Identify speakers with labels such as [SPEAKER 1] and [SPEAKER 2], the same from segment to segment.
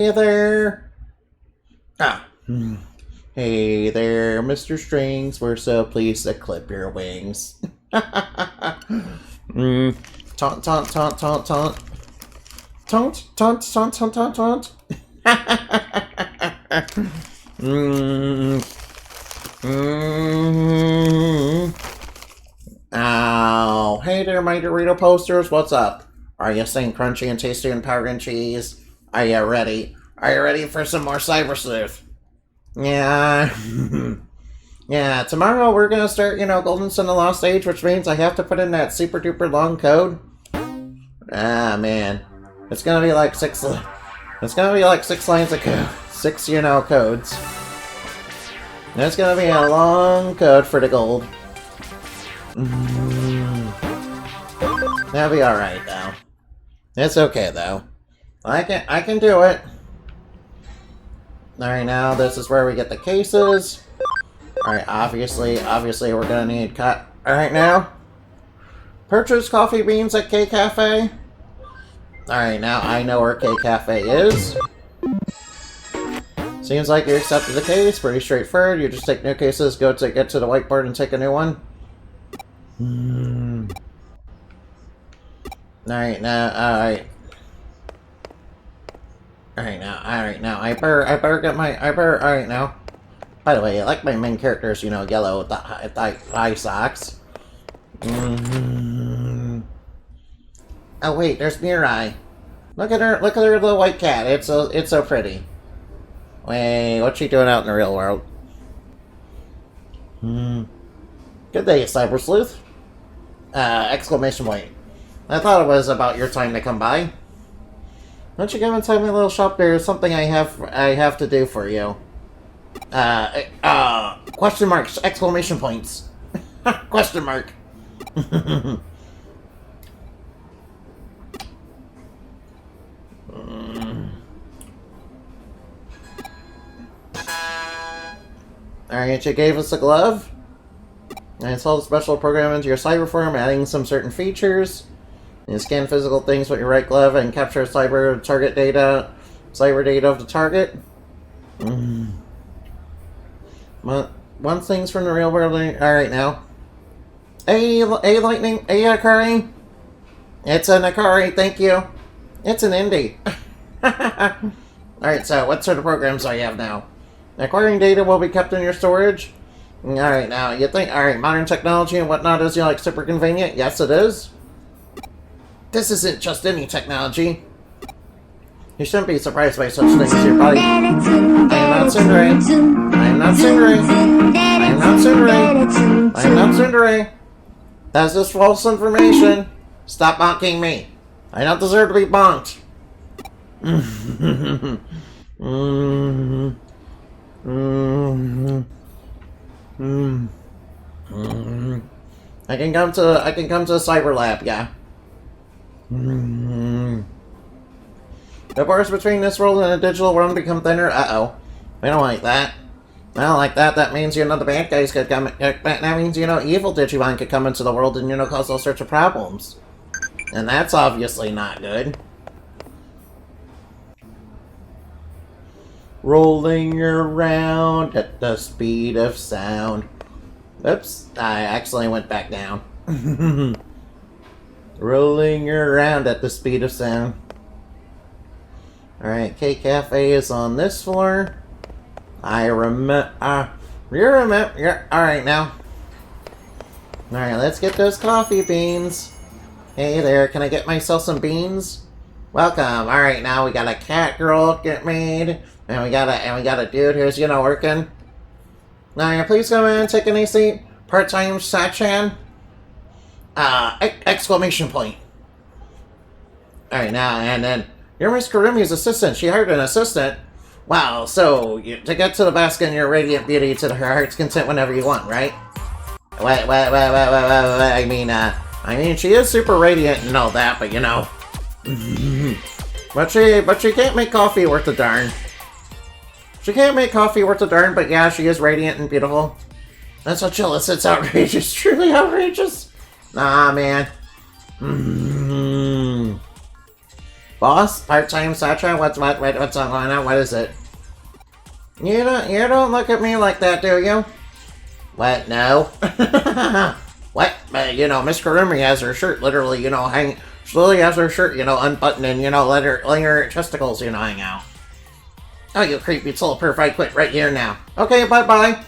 [SPEAKER 1] Hey there. Ah. Hey there, Mr. Strings. We're so pleased to clip your wings. Taunt, taunt, taunt, taunt, taunt. Taunt, taunt, taunt, taunt, taunt, taunt. Ow. Hey there, my Dorito posters. What's up? Are you staying crunchy and tasty and powdered and cheese? Are you ready? Are you ready for some more Cyber Sleuth? Yeah. Yeah, tomorrow we're gonna start, Golden Sun: The Lost Age, which means I have to put in that super duper long code. Ah, man. It's gonna be like six lines of code. Six, codes. It's gonna be a long code for the gold. That'll be alright, though. It's okay, though. I can do it. Alright, now this is where we get the cases. Alright, obviously we're gonna need cut. Alright, now. Purchase coffee beans at K Cafe. Alright, now I know where K Cafe is. Seems like you accepted the case. Pretty straightforward. You just take new cases, get to the whiteboard and take a new one. Alright, now, alright. Alright now, I better get my, alright now. By the way, I like my main characters, yellow with the high socks. Oh wait, there's Mirai. Look at her little white cat, it's so pretty. Wait, what's she doing out in the real world? Good day, Cyber Sleuth. Exclamation point. I thought it was about your time to come by. Don't you come inside my little shop? There's something I have to do for you. Question marks, exclamation points. Question mark. Alright, you gave us a glove. I installed a special program into your cyber form, adding some certain features. You scan physical things with your right glove and capture cyber data of the target. One thing's from the real world. Alright now. Hey, Lightning. Hey, Akari. It's an Akari, thank you. It's an indie. Alright, so what sort of programs do you have now? Acquiring data will be kept in your storage. Alright, now, you think, alright, modern technology and whatnot is, super convenient? Yes, it is. This isn't just any technology. You shouldn't be surprised by such things here, buddy. I am not Tsundere. I am not Tsundere. I am not Tsundere. I am not Tsundere. That's just false information. Stop mocking me. I don't deserve to be bonked. I can come to the cyber lab, yeah. The borders between this world and the digital world become thinner. Uh-oh. We don't like that. I don't like that. That means, the bad guys could come. That means, evil Digimon could come into the world and, cause all sorts of problems. And that's obviously not good. Rolling around at the speed of sound. Oops, I accidentally went back down. Rolling around at the speed of sound. Alright, K Cafe is on this floor. You remember. Alright now. Alright, let's get those coffee beans. Hey there, can I get myself some beans? Welcome. Alright, now we got a cat girl get made. And we got a dude who's, working. Now, please come in and take any seat. Part-time Sachan. Exclamation point. Alright, now, and then, you're Miss Kurumi's assistant. She hired an assistant. Wow, so, to get to the basket in your radiant beauty to her heart's content whenever you want, right? Wait, I mean, she is super radiant and all that, but, but she can't make coffee worth a darn. She can't make coffee worth a darn, but yeah, she is radiant and beautiful. That's so jealous, it's outrageous, truly outrageous. Nah, man. Boss? Part-time Sacha? What's going on? What is it? You don't look at me like that, do you? What? No? What? Miss Kurumi has her shirt literally, she literally has her shirt, unbuttoned and, letting her testicles, hang out. Oh, you creepy soul perf, I quit right here now. Okay, bye-bye.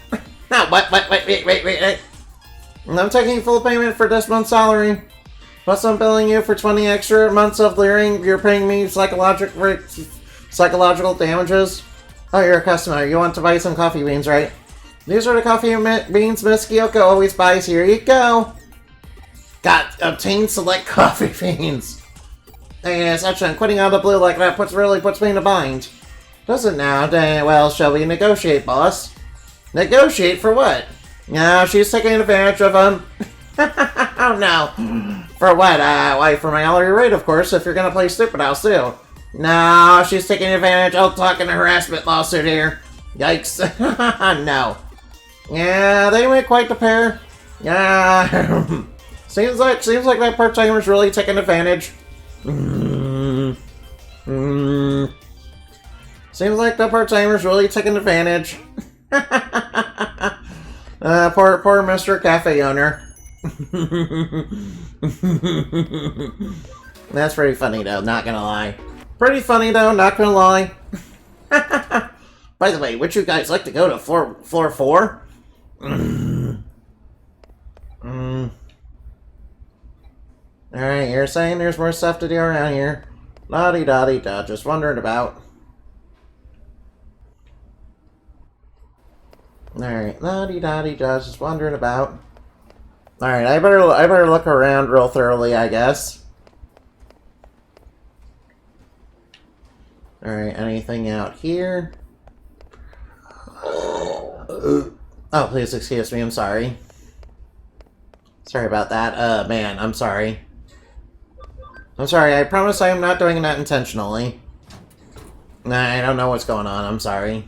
[SPEAKER 1] No, wait. I'm taking full payment for this month's salary. Plus I'm billing you for 20 extra months of leering. You're paying me psychological damages. Oh, you're a customer. You want to buy some coffee beans, right? These are the coffee beans Miss Kyoko always buys. Here you go. Got obtained select coffee beans. Yes, actually, quitting out of the blue like that really puts me in a bind. Does it now? Well, shall we negotiate, boss? Negotiate for what? No, she's taking advantage of him. Oh no. For what? Why, for my hourly rate, of course. If you're gonna play stupid, I'll sue. No, she's taking advantage. I'll talk in a harassment lawsuit here. Yikes. No. Yeah, they make quite the pair. Yeah. seems like that part-timer's really taking advantage. Seems like the part-timer's really taking advantage. Poor Mr. Cafe owner. That's pretty funny though, not gonna lie. Pretty funny though, not gonna lie. By the way, would you guys like to go to floor 4? Alright, you're saying there's more stuff to do around here. La-di-da-di-da, just wondering about. Alright, la-di-da-di-da, just wondering about. Alright, I better look around real thoroughly, I guess. Alright, anything out here? Oh, please excuse me, I'm sorry. Sorry about that. Man, I'm sorry. I'm sorry, I promise I am not doing that intentionally. Nah, I don't know what's going on, I'm sorry.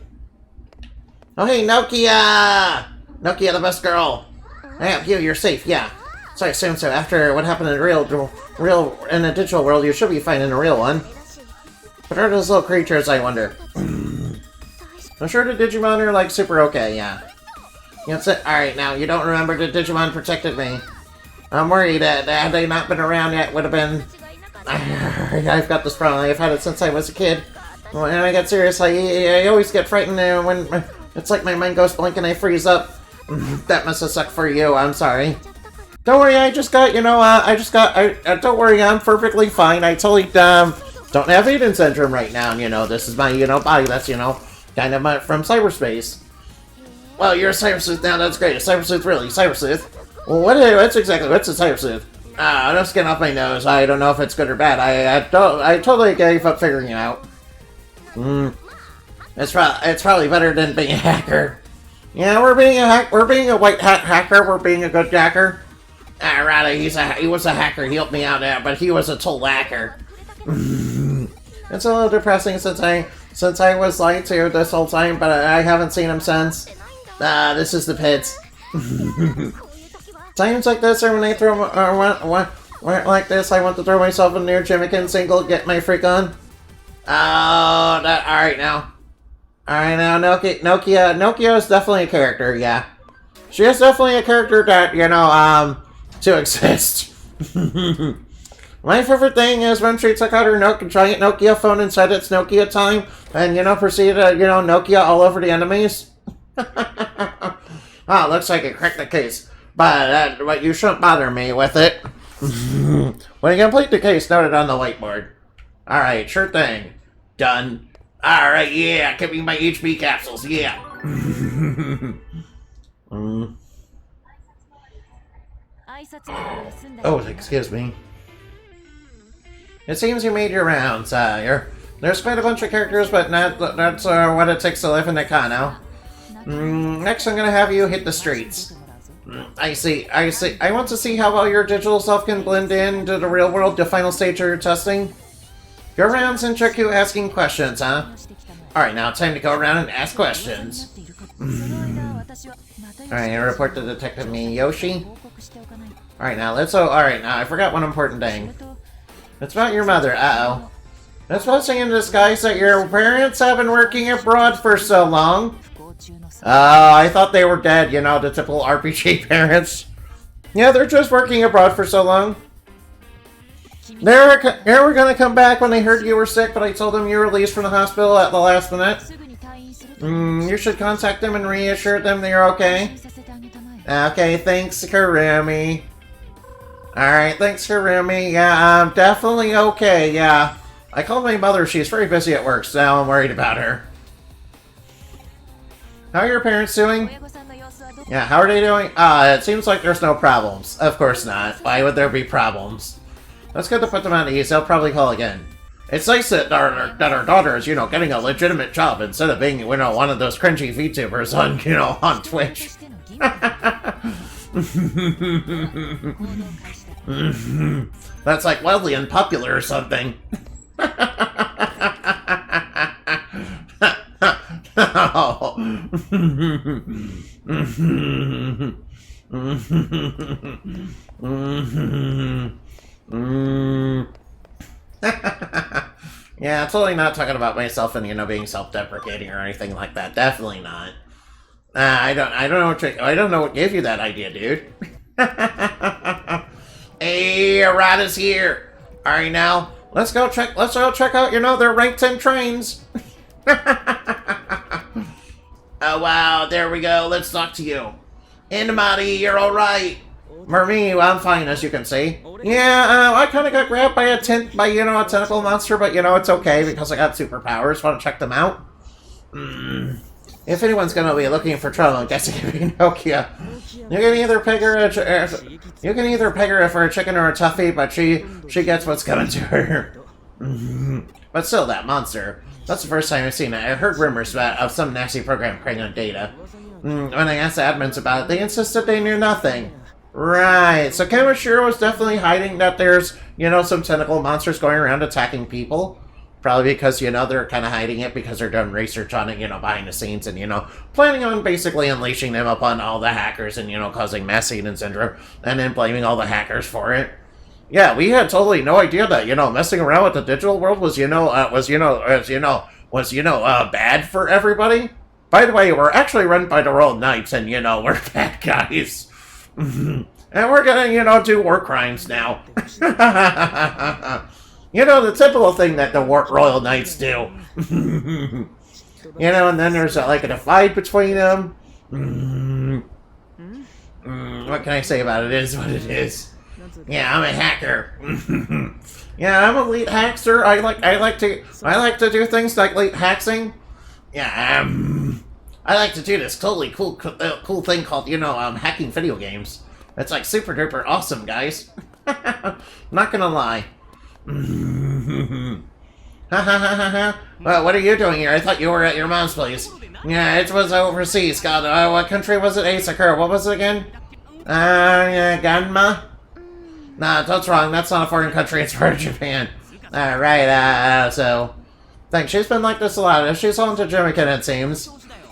[SPEAKER 1] Oh, hey, Nokia! Nokia, the best girl. I help you, you're safe, yeah. So I assume so. After what happened in the digital world, you should be fine in the real one. But are those little creatures, I wonder? I'm sure the Digimon are, like, super okay, yeah. That's it. Alright, now, you don't remember the Digimon protected me. I'm worried that had they not been around yet, would have been... I've got this problem. I've had it since I was a kid. When I get serious, I always get frightened when... It's like my mind goes blank and I freeze up. That must have sucked for you, I'm sorry. Don't worry, I just got, don't worry, I'm perfectly fine. I totally, don't have Eden syndrome right now, this is my, body that's, kind of from cyberspace. Well, you're a cybersleuth now, that's great. A cybersleuth, really? Cybersleuth? Well, what's a cybersleuth? No skin off my nose. I don't know if it's good or bad. I totally gave up figuring it out. It's probably better than being a hacker. Yeah, we're being a white hat hacker. We're being a good hacker. Rather, he was a hacker. He helped me out there, but he was a total hacker. It's a little depressing since I was lied to this whole time, but I haven't seen him since. This is the pits. Times like this, or when I throw like this, I want to throw myself in near Jimikin single, get my freak on. Oh, alright now. Alright now, Nokia is definitely a character, yeah. She is definitely a character that, to exist. My favorite thing is when she took out her giant Nokia phone and said it's Nokia time, and, proceeded to, Nokia all over the enemies. Oh, looks like it cracked the case. But you shouldn't bother me with it. When you complete the case, note it on the whiteboard. Alright, sure thing. Done. Alright, yeah, give me my HP capsules, yeah. Oh, excuse me. It seems you made your rounds. There's quite a bunch of characters, but that's what it takes to live in Nakano. Next, I'm gonna have you hit the streets. I see. I want to see how well your digital self can blend into the real world, the final stage of your testing. Go around and check you asking questions, huh? Alright, now time to go around and ask questions. Alright, I report to Detective Miyoshi. Alright, now I forgot one important thing. It's about your mother, uh-oh. It's blessing in disguise that your parents have been working abroad for so long. I thought they were dead, you know, the typical RPG parents. Yeah, they're just working abroad for so long. They were gonna come back when they heard you were sick, but I told them you were released from the hospital at the last minute. You should contact them and reassure them that you're okay. Okay, thanks, Kurumi. Alright, thanks, Kurumi. Yeah, I'm definitely okay, yeah. I called my mother, she's very busy at work, so now I'm worried about her. How are your parents doing? Yeah, how are they doing? It seems like there's no problems. Of course not. Why would there be problems? That's good to put them at ease. They'll probably call again. It's nice that our daughter is, you know, getting a legitimate job instead of being, you know, one of those cringy VTubers on, you know, on Twitch. That's like wildly unpopular or something. Yeah, I'm totally not talking about myself and, you know, being self-deprecating or anything like that. Definitely not. I don't know what gave you that idea, dude. Hey, Arata's here. All right, now let's go check out, you know, their rank 10 trains. Oh wow, there we go. Let's talk to you. Inamari, you're all right. For me, well, I'm fine, as you can see. Yeah, I kind of got grabbed by a tentacle monster, but you know it's okay because I got superpowers. Want to check them out? If anyone's gonna be looking for trouble, I guess it could be Nokia. You can either peg her for a chicken or a toughie, but she gets what's coming to her. But still, that monster. That's the first time I've seen it. I heard rumors of some nasty program preying on data. When I asked the admins about it, they insisted they knew nothing. Right, so Kamashiro was definitely hiding that there's, you know, some tentacle monsters going around attacking people. Probably because, you know, they're kind of hiding it because they're doing research on it, you know, behind the scenes and, you know, planning on basically unleashing them upon all the hackers and, you know, causing mass Eden syndrome and then blaming all the hackers for it. Yeah, we had totally no idea that, you know, messing around with the digital world was bad for everybody. By the way, we're actually run by the Royal Knights and, you know, we're bad guys. And we're gonna, you know, do war crimes now. You know, the typical thing that the Royal Knights do. You know, and then there's like a divide between them. What can I say about it? It is what it is. Yeah, I'm a hacker. Yeah, I'm a elite hacker. I like to do things like elite hacksing. Yeah, I like to do this totally cool thing called, you know, hacking video games. It's like super duper awesome, guys. Not gonna lie. Well, what are you doing here? I thought you were at your mom's place. Yeah, it was overseas. God, what country was it? Sakura. What was it again? Ganma? Nah, that's wrong. That's not a foreign country. It's part of Japan. Alright, so... Thanks. She's been like this a lot. She's all into Jimiken, it seems.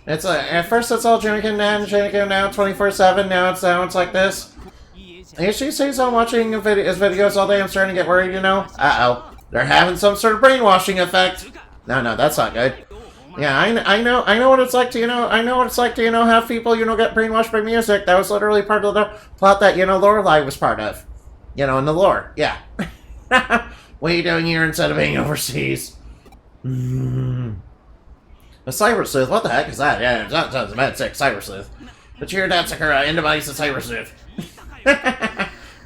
[SPEAKER 1] It's at first it's all Jimiken, now 24/7. Now it's like this. If she sees I'm watching his videos all day, I'm starting to get worried, you know? Uh-oh. They're having some sort of brainwashing effect. No, that's not good. Yeah, I know what it's like to, you know, have people, you know, get brainwashed by music. That was literally part of the plot that, you know, Lorelai was part of. You know, in the lore, yeah. What are you doing here instead of being overseas? A cyber sleuth? What the heck is that? Yeah, that sounds mad sick, cyber sleuth. But you hear that, Sakura? Anybody's a cyber sleuth.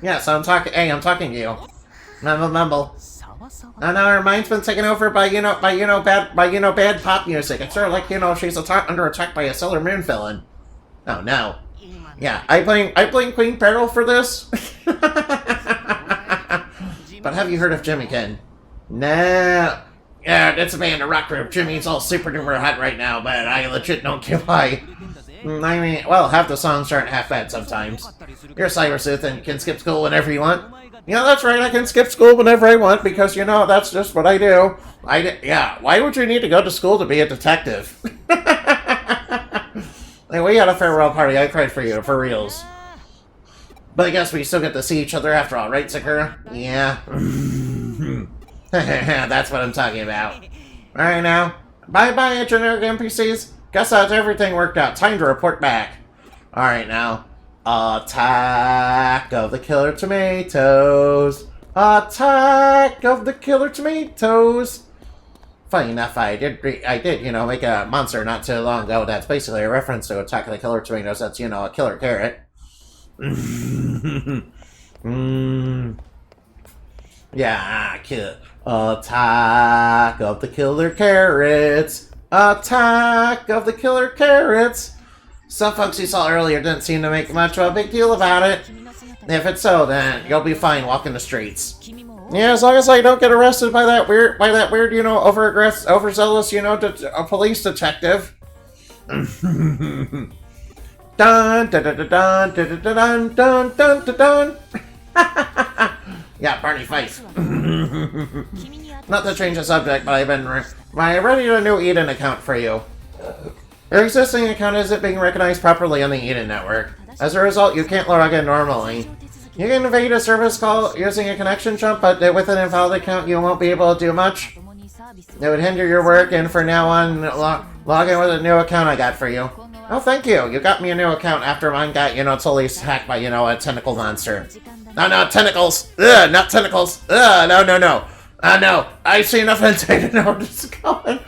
[SPEAKER 1] Yeah, so I'm talking to you. Mumble. And now her mind's been taken over by bad pop music. It's sort of like, you know, she's under attack by a Sailor Moon villain. Oh no. Yeah, I blame Queen Peril for this. But have you heard of Jimiken? No. Yeah, it's a band, a rock group. Jimmy's all super duper hot right now, but I legit don't get why. I mean, well, half the songs aren't half bad sometimes. You're a cyber sleuth and you can skip school whenever you want. Yeah, that's right, I can skip school whenever I want because, you know, that's just what I do. Yeah, why would you need to go to school to be a detective? Like, we had a farewell party, I cried for you, for reals. But I guess we still get to see each other after all, right, Sakura? Yeah. That's what I'm talking about. Alright now. Bye-bye, generic NPCs. Guess that's everything worked out. Time to report back. Alright now. Attack of the Killer Tomatoes. Attack of the Killer Tomatoes. Funny enough, I did, make a monster not too long ago. That's basically a reference to Attack of the Killer Tomatoes. That's, a killer carrot. Yeah, Attack of the Killer Carrots. Attack of the Killer Carrots. Some folks you saw earlier didn't seem to make much of a big deal about it. If it's so, then you'll be fine walking the streets. Yeah, as long as I don't get arrested by that weird, overzealous, police detective. Dun dun dun dun dun dun dun dun dun dun dun. Yeah, Barney Fife. Not to change the subject, but I ready a new Eden account for you. Your existing account isn't being recognized properly on the Eden network. As a result, you can't log in normally. You can evade a service call using a connection jump, but with an invalid account, you won't be able to do much. It would hinder your work, and for now on, log in with a new account I got for you. Oh, thank you. You got me a new account after mine got, totally hacked by, a tentacle monster. No, tentacles! Ugh, not tentacles! Ugh, no. No, I see enough insight to know where this is going.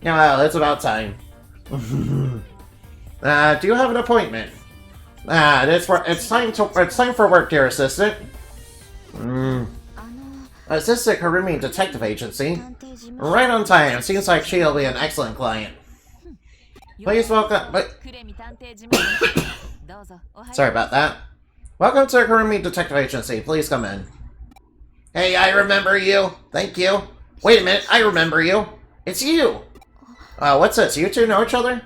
[SPEAKER 1] Yeah, well, it's about time. Do you have an appointment? It's time for work, dear assistant. Assistant Harumi Detective Agency. Right on time. Seems like she'll be an excellent client. Please welcome. Sorry about that. Welcome to Harumi Detective Agency. Please come in. Hey, I remember you. Thank you. Wait a minute, I remember you. It's you. What's this? You two know each other?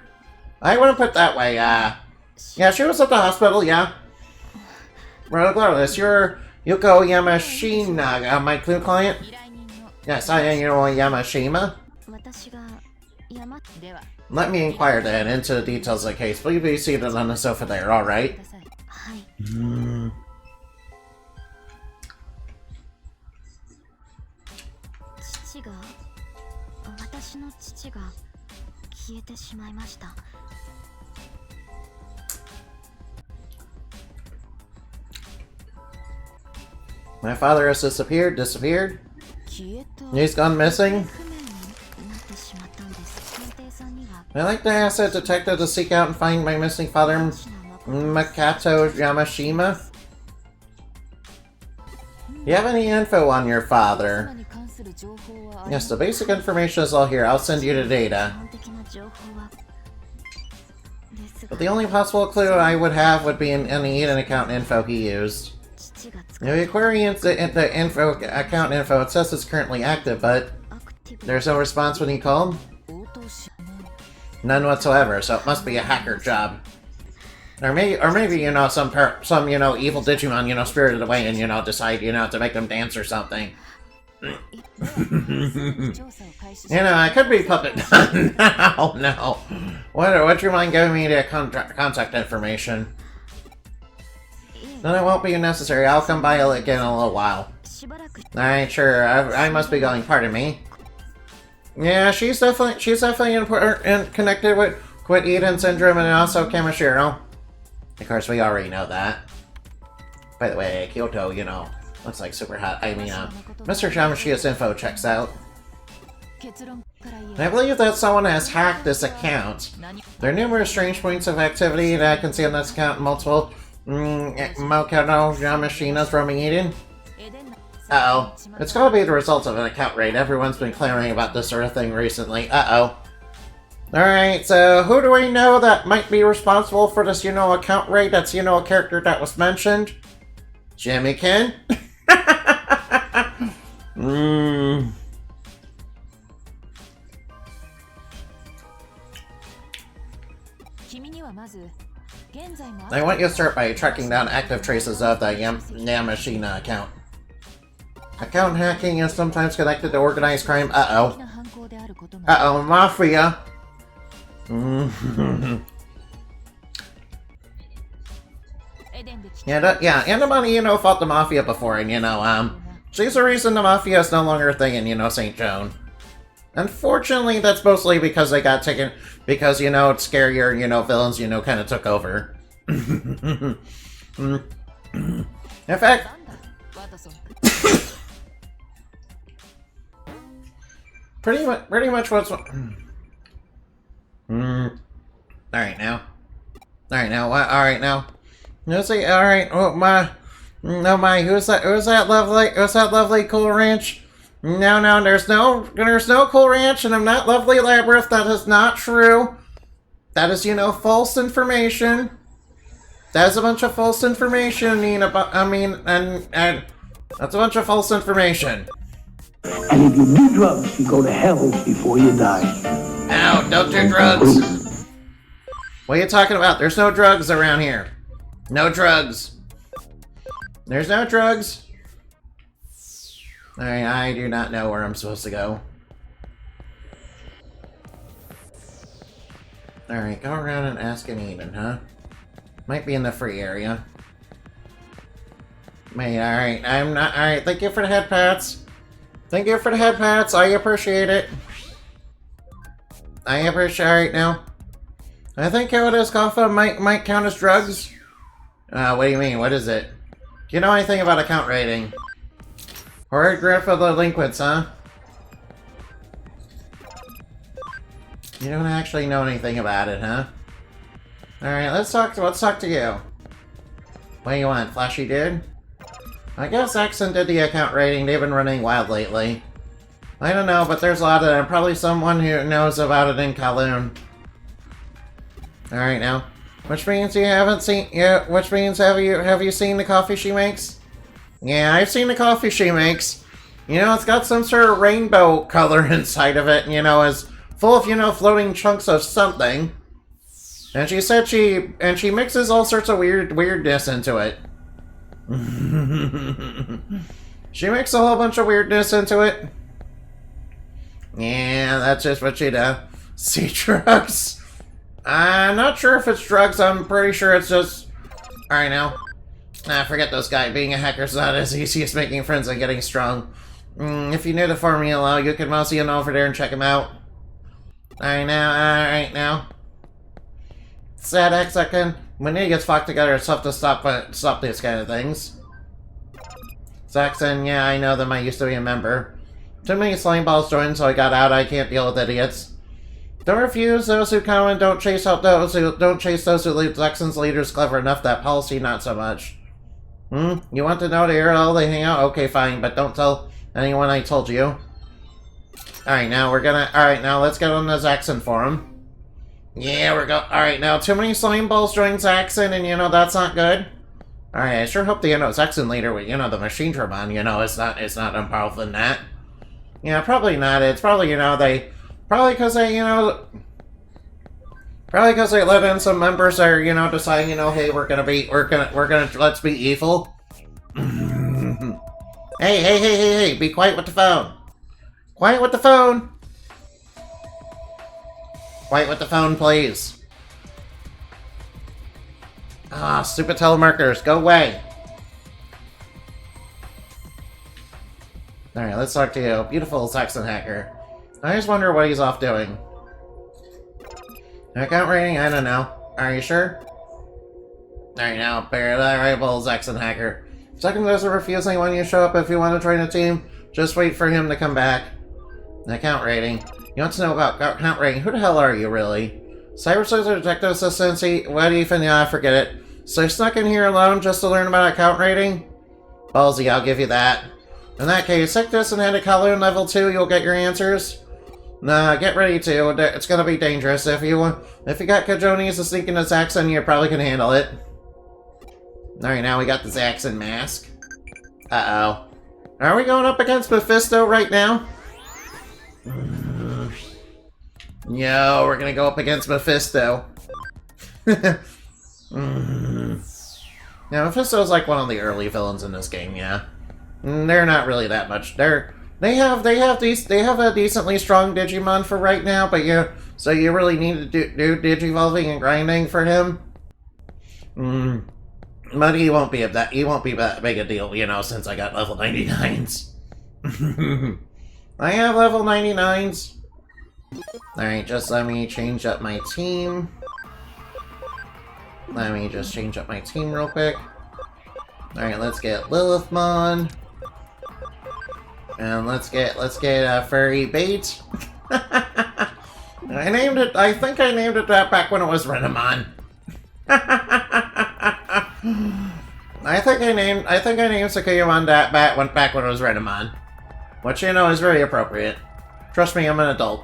[SPEAKER 1] I wouldn't put it that way. Yeah, she was at the hospital, yeah. Regardless, you're Yuko Yamashina, my clue client? Yes, I am Yamashima. Let me inquire then into the details of the case. Please be seated on the sofa there, alright? My father has disappeared? He's gone missing? I'd like to ask a detective to seek out and find my missing father, Makato Yamashima. Do you have any info on your father? Yes, the basic information is all here. I'll send you the data. But the only possible clue I would have would be in any Eden account info he used. If you query the account info, it says it's currently active, but there's no response when you called? None whatsoever, so it must be a hacker job. Or maybe, some evil Digimon, spirited away and, decide, to make them dance or something. I could be puppet. No. Would you mind giving me the contact information? Then it won't be necessary. I'll come by again in a little while. Alright, sure. I must be going. Pardon me. Yeah, she's definitely important and connected with Eden Syndrome and also Kamishiro. Of course, we already know that. By the way, Kyoto, looks like super hot. I mean, Mr. Yamashia's info checks out. I believe that someone has hacked this account. There are numerous strange points of activity that I can see on this account. Multiple Mokano Yamashinas roaming Eden. Uh-oh. It's gotta be the result of an account raid. Everyone's been clamoring about this sort of thing recently. Uh-oh. Alright, so who do we know that might be responsible for this, account raid that's, a character that was mentioned? Jimmy Ken? I want you to start by tracking down active traces of the Yamashina account. Account hacking is sometimes connected to organized crime. Uh-oh. Uh-oh, Mafia. Yeah, Endemon, fought the Mafia before, and, She's the reason the Mafia is no longer a thing in, St. Joan. Unfortunately, that's mostly because they got taken... Because, scarier, villains, kind of took over. In fact... pretty much what's... Alright now. Alright now. Let's see, alright, oh my... No, who's that lovely Cool Ranch? No, there's no Cool Ranch, and I'm not Lovely Labyrinth. That is not true. That is, false information. That is a bunch of false information, and that's a bunch of false information.
[SPEAKER 2] And if you do drugs, you go to hell before you die.
[SPEAKER 1] No, don't do drugs. What are you talking about? There's no drugs around here. No drugs. There's no drugs. Alright, I do not know where I'm supposed to go. Alright, go around and ask and even, huh? Might be in the free area. Wait, alright, I'm not... Alright, thank you for the head pats. Thank you for the head pats, I appreciate it. I appreciate it now. I think Kyoto's Alpha might count as drugs. What do you mean? What is it? Do you know anything about account rating? Horrid grip of delinquents, huh? You don't actually know anything about it, huh? Alright, let's talk to you. What do you want? Flashy dude? I guess Exon did the account rating. They've been running wild lately. I don't know, but there's a lot of them. Probably someone who knows about it in Kowloon. Alright now. Which means you haven't seen... Yeah, which means have you seen the coffee she makes? Yeah, I've seen the coffee she makes. It's got some sort of rainbow color inside of it, is full of, floating chunks of something. And she said she mixes all sorts of weirdness into it. She makes a whole bunch of weirdness into it. Yeah, that's just what she does. See drugs. I'm not sure if it's drugs, I'm pretty sure it's just... Alright now. Forget those guys. Being a hacker's not as easy as making friends and getting strong. If you knew the formula, you could mousey on over there and check him out. Alright now. Sad X-Second. When idiots flock together, it's tough to stop these kind of things. Saxon, yeah, I know them. I used to be a member. Too many slime balls joined, so I got out. I can't deal with idiots. Don't refuse those who come and don't chase those who leave Saxon's leaders clever enough. That policy, not so much. You want to know the area they hang out? Okay, fine, but don't tell anyone I told you. Alright, now let's get on the Zaxxon forum. Yeah, alright, now too many slime balls joined Zaxxon, and that's not good. Alright, I sure hope the Zaxxon leader with, the machine Tremon, it's not unpowerful than that. Yeah, probably not. It's probably, probably because they let in some members that are, deciding, hey, let's be evil. Hey, be quiet with the phone. Quiet with the phone. Quiet with the phone, please. Ah, stupid telemarketers, go away. Alright, let's talk to you. Beautiful Saxon hacker. I just wonder what he's off doing. Account rating? I don't know. Are you sure? Alright, now, variable Saxon hacker. Second doesn't refuse anyone you show up if you want to join a team. Just wait for him to come back. Account rating. You want to know about account rating? Who the hell are you, really? Cyber Soldier Detective Assistant? What do you think? Yeah, forget it. So you snuck in here alone just to learn about account rating? Ballsy, I'll give you that. In that case, check this and head to Kowloon level 2, you'll get your answers. Nah, get ready to. It's gonna be dangerous. If you got Kajoni's to sneak into Zaxxon, you probably can handle it. Alright, now we got the Zaxxon mask. Uh-oh. Are we going up against Mephisto right now? Yo, we're gonna go up against Mephisto. Now, Mephisto's like one of the early villains in this game, yeah. They're not really that much. They have a decently strong Digimon for right now, but so you really need to do Digivolving and grinding for him. But he won't be that big a deal, you know, since I got level 99s. I have level 99s. Alright, just let me change up my team. Let me just change up my team real quick. Alright, let's get Lilithmon. And let's get a furry bait. I think I named it that back when it was Renamon. I think I named Sakuyamon that back when it was Renamon. Which, you know, is very appropriate. Trust me, I'm an adult.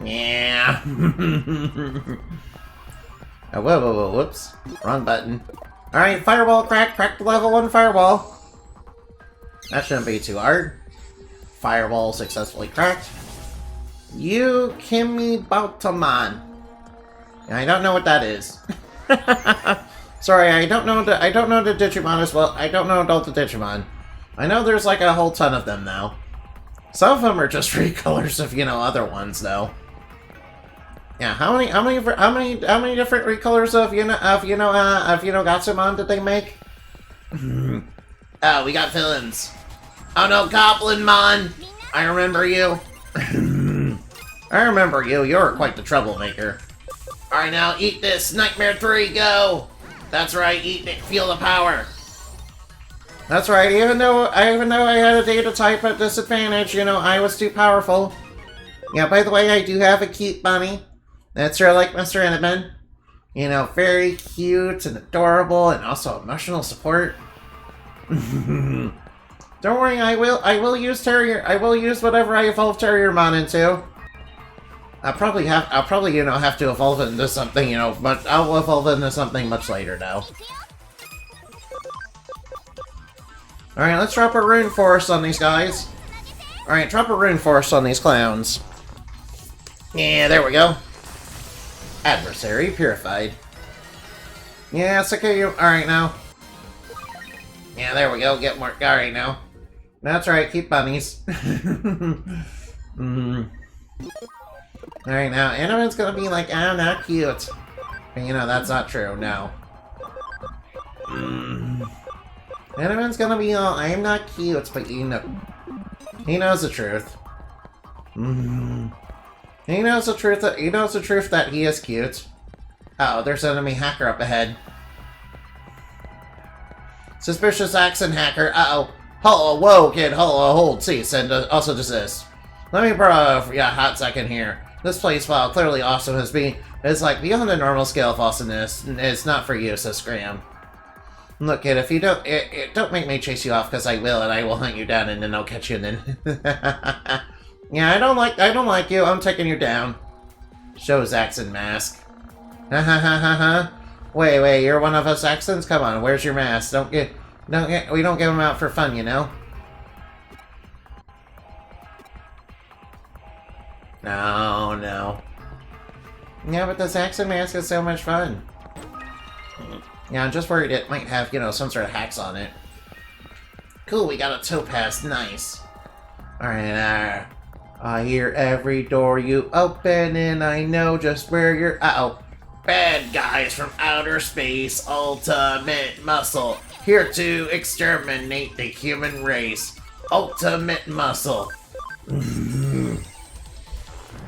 [SPEAKER 1] Yeah. Oh, whoa, whoops. Wrong button. Alright, fireball crack the level 1 fireball. That shouldn't be too hard. Fireball successfully cracked. You Kimi Bautamon. I don't know what that is. Sorry, I don't know the Digimon as well. I don't know about the Digimon. I know there's like a whole ton of them now. Some of them are just recolors of, you know, other ones though. Yeah, how many different recolors of Gatsumon did they make? Oh, we got villains. Oh no, Goblinmon! I remember you. I remember you. You're quite the troublemaker. Alright, now eat this. Nightmare 3, go! That's right, eat it. Feel the power. That's right, even though I had a data type at disadvantage, you know, I was too powerful. Yeah, by the way, I do have a cute bunny. That's sort of like Mr. Enderman. You know, very cute and adorable and also emotional support. Don't worry, I will use whatever I evolve Terriermon into. I'll probably you know, have to evolve it into something, you know, but I'll evolve it into something much later now. Alright, let's drop a rune force on these guys. Alright, drop a rune force on these clowns. Yeah, there we go. Adversary purified. Yeah, it's okay. Alright now. Yeah, there we go. Get more. Alright now. That's right. Keep bunnies. Alright now. Anyone's gonna be like, I'm not cute. But you know, that's not true. No. Anyone's gonna be all, I'm not cute, but you know. He knows the truth. He knows the truth that he is cute. Uh oh, there's an enemy hacker up ahead. Suspicious accent hacker. Uh-oh. Hello, whoa, kid. Hello, hold, cease, and also desist. Let me borrow a hot second here. This place, while clearly awesome, is like beyond the normal scale of awesomeness. It's not for you, says Scram. Look, kid, if you don't, don't make me chase you off, because I will, and I will hunt you down, and then I'll catch you, and then... Yeah, I don't like you. I'm taking you down. Shows accent mask. Ha ha ha ha ha. Wait, you're one of us accents? Come on, where's your mask? We don't give them out for fun, you know? No. Yeah, but this accent mask is so much fun. Yeah, I'm just worried it might have, you know, some sort of hacks on it. Cool, we got a topaz. Nice. Alright, I hear every door you open, and I know just where you're... Uh-oh. Bad guys from outer space, ultimate muscle. Here to exterminate the human race. Ultimate muscle.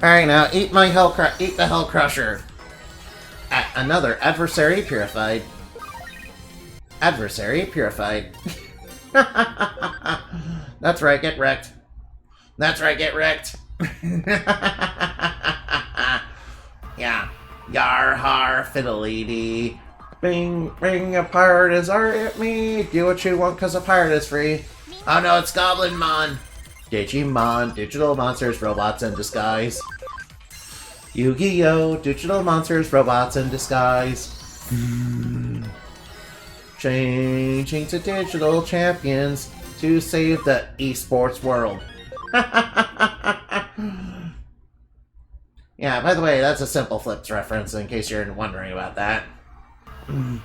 [SPEAKER 1] Alright, now, eat the Hell Crusher. Another adversary purified. Adversary purified. That's right, get wrecked. That's right, get wrecked. Yeah. Yar har fiddly-dee. Bring a pirate is art at me. Do what you want cause a pirate is free. Oh no, it's Goblinmon. Digimon, digital monsters, robots in disguise. Yu-Gi-Oh! Digital monsters, robots in disguise. Changing to digital champions to save the esports world. Yeah, by the way, that's a Simple Flips reference, in case you're wondering about that. In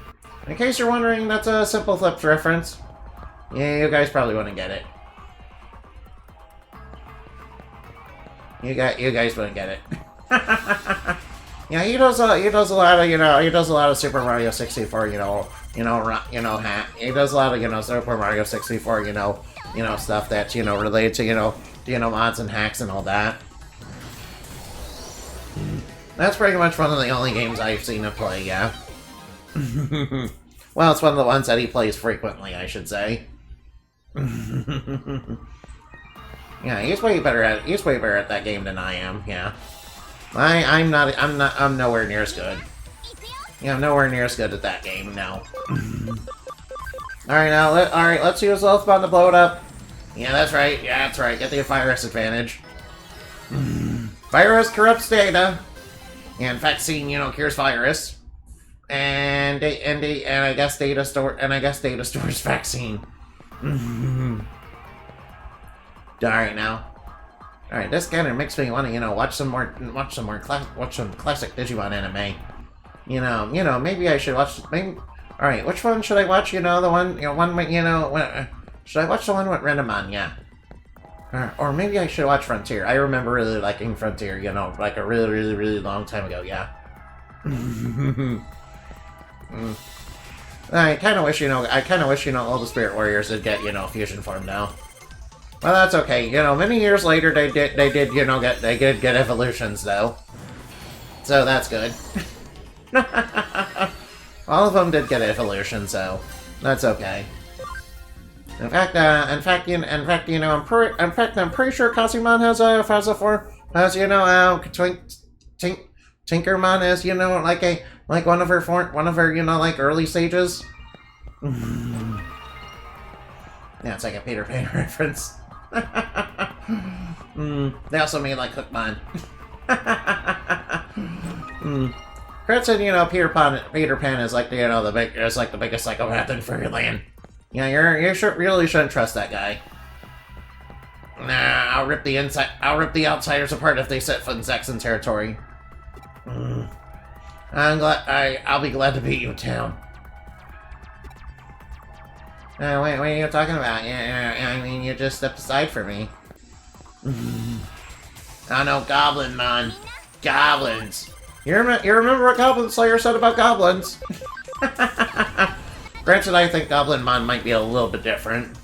[SPEAKER 1] case you're wondering, that's a Simple Flips reference. Yeah, you guys probably wouldn't get it. You guys wouldn't get it. Yeah, he does a lot of, he does a lot of Super Mario 64, he does a lot of, Super Mario 64, stuff that's, related to, mods and hacks and all that. That's pretty much one of the only games I've seen him play, yeah. Well, it's one of the ones that he plays frequently, I should say. Yeah, he's way better at that game than I am, yeah. I'm nowhere near as good. Yeah, I'm nowhere near as good at that game, no. Alright, let's use Sleuth Bomb to blow it up. Yeah, that's right, get the virus advantage. Virus corrupts data. And vaccine, cures virus. And I guess data stores vaccine. Alright now. Alright, this kind of makes me want to, watch some classic Digimon anime. Maybe I should watch. Alright, which one should I watch? Should I watch the one with Renamon? Yeah. Or maybe I should watch Frontier. I remember really liking Frontier. Like a really, really, really long time ago. Yeah. I kind of wish, all the Spirit Warriors did get, fusion form now. Well, that's okay. Many years later, they did get evolutions though. So that's good. All of them did get evolutions, so that's okay. I'm pretty sure Kazumon has a form. Tinkermon is, like one of her early stages. Yeah, it's like a Peter Pan reference. They also made like Hookmon. Kurt said, Peter Pan is like the biggest psychopath in Fairyland. Yeah, you really shouldn't trust that guy. Nah, I'll rip the outsiders apart if they set foot in Saxon territory. I'll be glad to beat you in town. Wait, what are you talking about? Yeah, I mean, you just stepped aside for me. Oh no, Goblinmon. Goblins. You remember what Goblin Slayer said about goblins? Granted, I think Goblinmon might be a little bit different.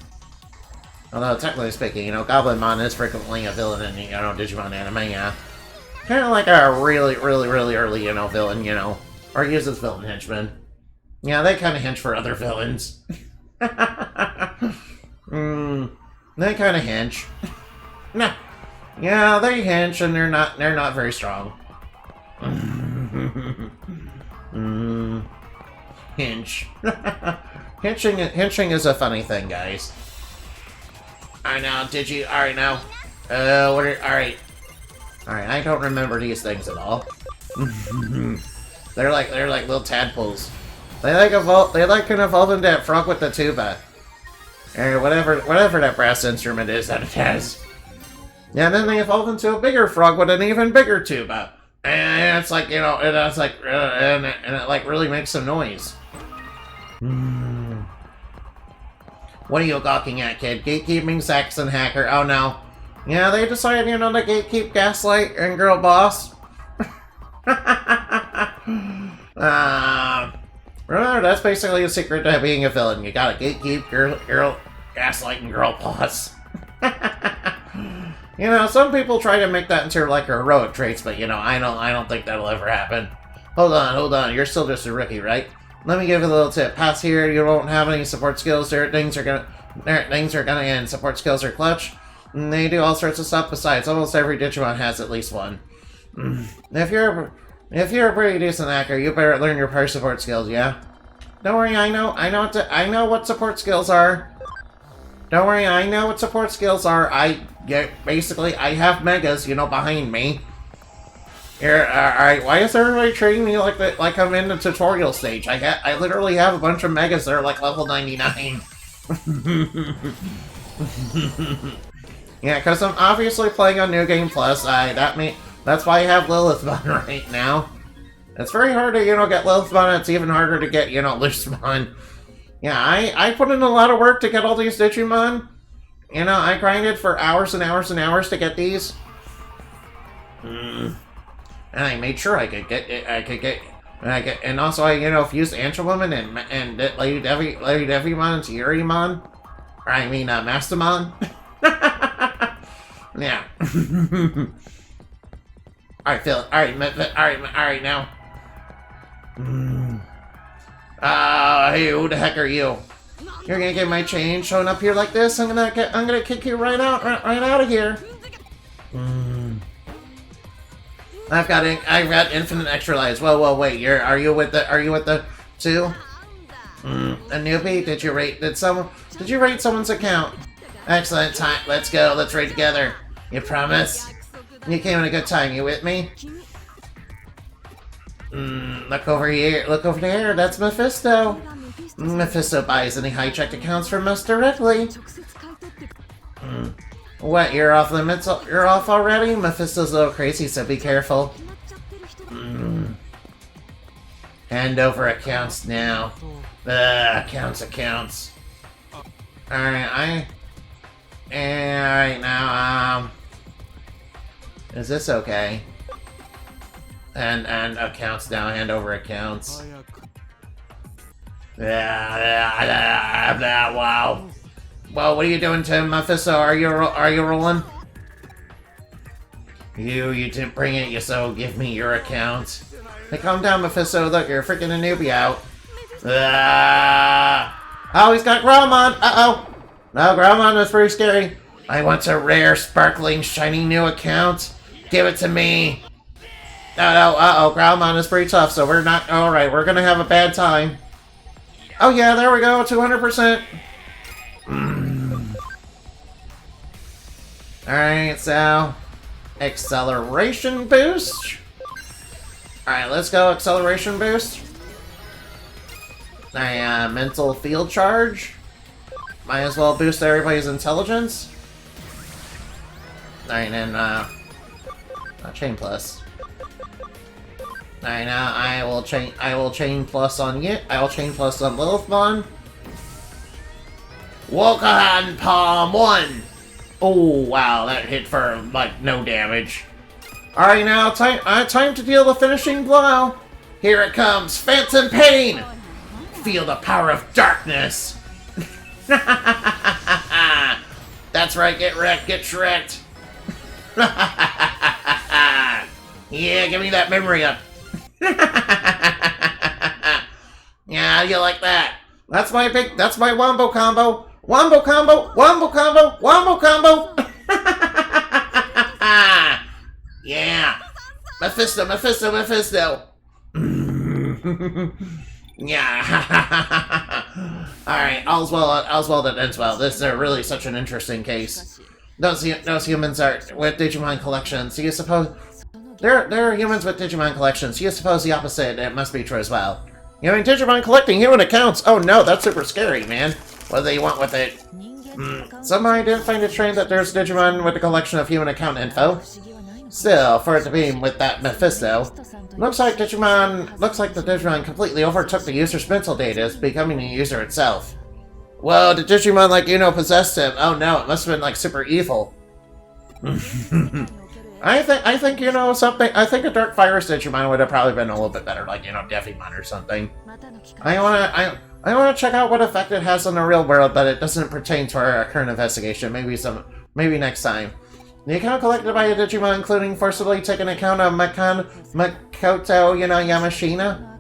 [SPEAKER 1] Although, technically speaking, Goblinmon is frequently a villain in, Digimon anime, yeah. Kind of like a really, really, really early, villain, or uses villain henchmen. Yeah, they kind of hench for other villains. They kind of hench. Nah. Yeah, they hench, and they're not very strong. Hinch. Henching is a funny thing, guys. Alright now, alright now. Alright, I don't remember these things at all. They're like little tadpoles. They can evolve into that frog with the tuba. Or whatever that brass instrument is that it has. Yeah, and then they evolve into a bigger frog with an even bigger tuba. And it's like, and it like really makes some noise. What are you gawking at, kid? Gatekeeping Saxon hacker. Oh no. Yeah, they decided, to gatekeep Gaslight and Girl Boss. Remember, that's basically the secret to being a villain. You gotta gatekeep Girl Gaslight and Girl Boss. Some people try to make that into like heroic traits, but I don't think that'll ever happen. Hold on. You're still just a rookie, right? Let me give you a little tip. Pass here, you won't have any support skills. Things are gonna end. Support skills are clutch. And they do all sorts of stuff besides. Almost every Digimon has at least one. If you're a pretty decent hacker, you better learn your power support skills, yeah? Don't worry, I know what support skills are. Don't worry, I know what support skills are. Basically, I have megas, behind me. Here, alright, why is everybody treating me like I'm in the tutorial stage? I literally have a bunch of megas that are like level 99. Yeah, because I'm obviously playing on New Game Plus. That's why I have Lilithmon right now. It's very hard to, get Lilithmon. It's even harder to get, Loosemon. Yeah, I put in a lot of work to get all these Digimon. I grinded for hours and hours and hours to get these. and I made sure I could get it. And also I, fused Angelwoman and Lady Devimon into Yurimon. Or I mean, Mastermon. Yeah. Alright, Phil. Alright, now. Hey, who the heck are you? You're gonna get my chain showing up here like this? I'm gonna kick you right out of here. I've got infinite extra lives. Whoa, wait. Are you with the two? A newbie? Did you rate someone's account? Excellent. Time. Let's go. Let's raid together. You promise? You came in a good time. You with me? Look over here. Look over there. That's Mephisto. Mephisto buys any hijacked accounts from us directly. What? You're off limits? You're off already? Mephisto's a little crazy, so be careful. Hand over accounts now. Accounts. Alright, Alright, now, is this okay? And accounts now, hand over accounts. Wow. Well, what are you doing, Tim? Mephisto, are you rolling? You didn't bring it, so give me your account. Hey, calm down, Mephisto. Look, you're freaking a newbie out. Oh, he's got Growlmon! Uh-oh! No, Growlmon is pretty scary. I want a rare, sparkling, shiny new account. Give it to me. No, uh-oh, Growlmon is pretty tough, so we're not... Alright, we're gonna have a bad time. Oh yeah, there we go, 200%. Alright, so... acceleration boost? Alright, let's go acceleration boost. Mental field charge. Might as well boost everybody's intelligence. Alright, and chain plus. Alright, now I will chain plus on you. I will chain plus on Lilithmon. Wokahan Palm 1! Oh wow, that hit for like no damage. Alright, now time to deal the finishing blow. Here it comes, Phantom Pain! Feel the power of darkness! That's right, get wrecked, get shreked! Yeah, give me that memory up! Yeah, you like that? That's my wombo combo! Wombo combo! Wombo combo! Wombo combo! Yeah! Mephisto! Yeah! Alright, all's well that ends well. This is really such an interesting case. Those humans are with Digimon collections. Do you suppose... There are humans with Digimon collections. Do you suppose the opposite? It must be true as well. You mean Digimon collecting human accounts? Oh no, that's super scary, man. What do you want with it? Somehow I didn't find it strange that there's Digimon with a collection of human account info. Still, for it to be with that Mephisto, looks like the Digimon completely overtook the user's mental data, becoming the user itself. Whoa, the Digimon, possessed him. Oh no, it must have been, super evil. I think, something, I think a Dark Virus Digimon would have probably been a little bit better, Devimon or something. I wanna check out what effect it has on the real world, but it doesn't pertain to our current investigation. Maybe next time. The account collected by a Digimon, including forcibly taking account of Makoto, Yamashina.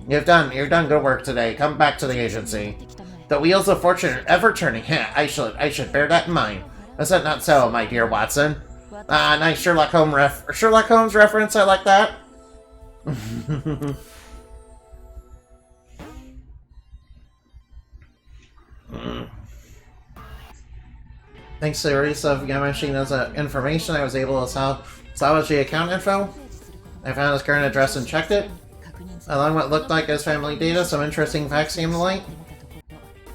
[SPEAKER 1] You've done good work today. Come back to the agency. The wheels of fortune are ever turning. I should bear that in mind. Is that not so, my dear Watson? Nice Sherlock Holmes reference. I like that. Thanks to the release of Yamashina's information, I was able to salvage the account info. I found his current address and checked it. Along what looked like his family data, some interesting facts came to light.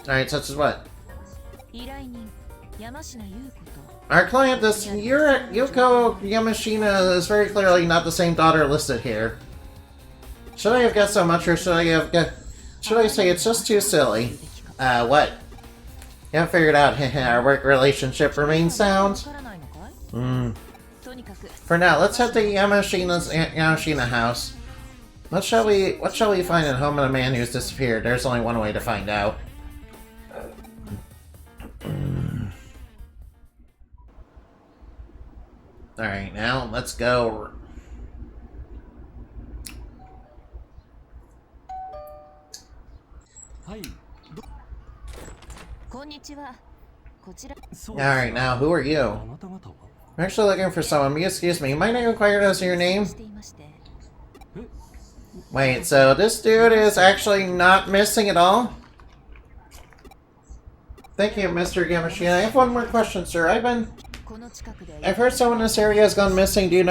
[SPEAKER 1] Alright, such as what? Our client, this Yuko Yamashina, is very clearly not the same daughter listed here. Should I have guessed so much, or should I say it's just too silly? What? You haven't figured out our work relationship remains sound? For now, let's head to Yamashina house. What shall we find at home of a man who's disappeared? There's only one way to find out. Alright, now let's go. Alright, now who are you? I'm actually looking for someone. Excuse me, might I inquire as to your name? Wait, so this dude is actually not missing at all? Thank you, Mr. Yamashina. I have one more question, sir. I've heard someone in this area has gone missing. Do you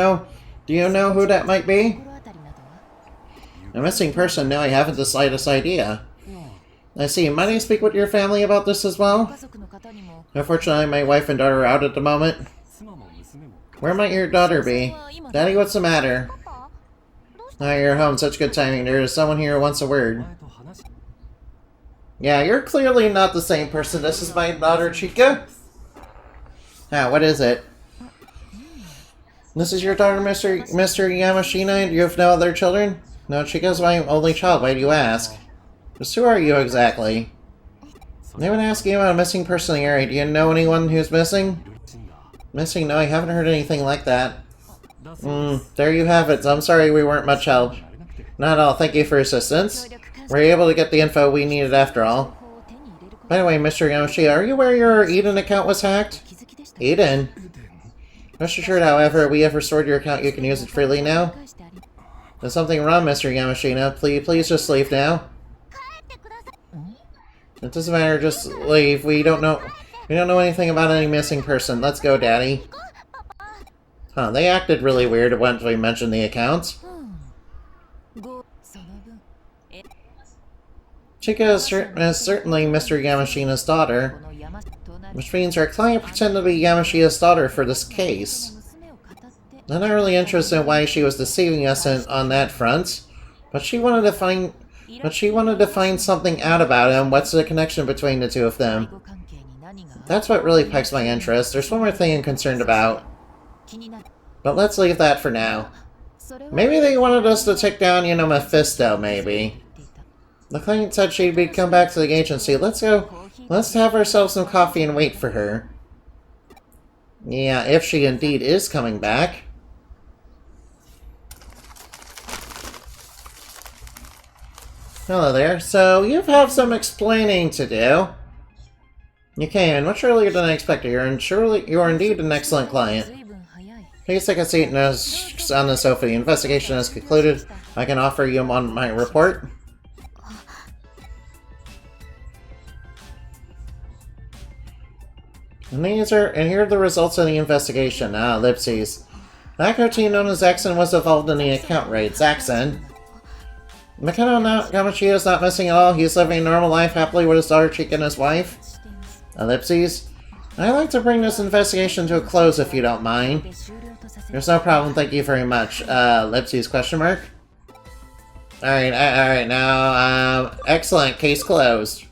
[SPEAKER 1] know who that might be? A missing person? No, I haven't the slightest idea. I see. Might I speak with your family about this as well? Unfortunately, my wife and daughter are out at the moment. Where might your daughter be? Daddy, what's the matter? Ah, you're home. Such good timing. There is someone here who wants a word. Yeah, you're clearly not the same person. This is my daughter, Chica. Ah, what is it? This is your daughter, Mr. Yamashina, and you have no other children? No, Chica's my only child. Why do you ask? Just who are you exactly? I've been asking about a missing person in the area. Do you know anyone who's missing? Missing? No, I haven't heard anything like that. There you have it. I'm sorry we weren't much help. Not at all. Thank you for your assistance. Were you able to get the info we needed after all? By the way, Mr. Yamashita, are you aware your Eden account was hacked? Eden? Rest assured, however, we have restored your account. You can use it freely now. There's something wrong, Mr. Yamashita. Please just leave now. It doesn't matter, just leave. We don't know anything about any missing person. Let's go, Daddy. Huh, they acted really weird once we mentioned the accounts. Chica is certainly Mr. Yamashina's daughter, which means our client pretended to be Yamashita's daughter for this case. I'm not really interested in why she was deceiving us on that front, but she wanted to find something out about him. What's the connection between the two of them? That's what really piques my interest. There's one more thing I'm concerned about. But let's leave that for now. Maybe they wanted us to take down, Mephisto, maybe. The client said she'd come back to the agency. Let's go. Let's have ourselves some coffee and wait for her. Yeah, if she indeed is coming back. Hello there. So, you have some explaining to do. You came in much earlier than I expected. You are indeed an excellent client. Please take a seat on the sofa. The investigation is concluded. I can offer you on my report. And here are the results of the investigation. Ellipses. The hacker team known as Zaxxon was involved in the account raid. Zaxxon. Makino Yamashita is not missing at all. He's living a normal life happily with his daughter Chica and his wife. Ellipses. I'd like to bring this investigation to a close if you don't mind. There's no problem, thank you very much. Ellipses question mark? Alright, now, excellent, case closed.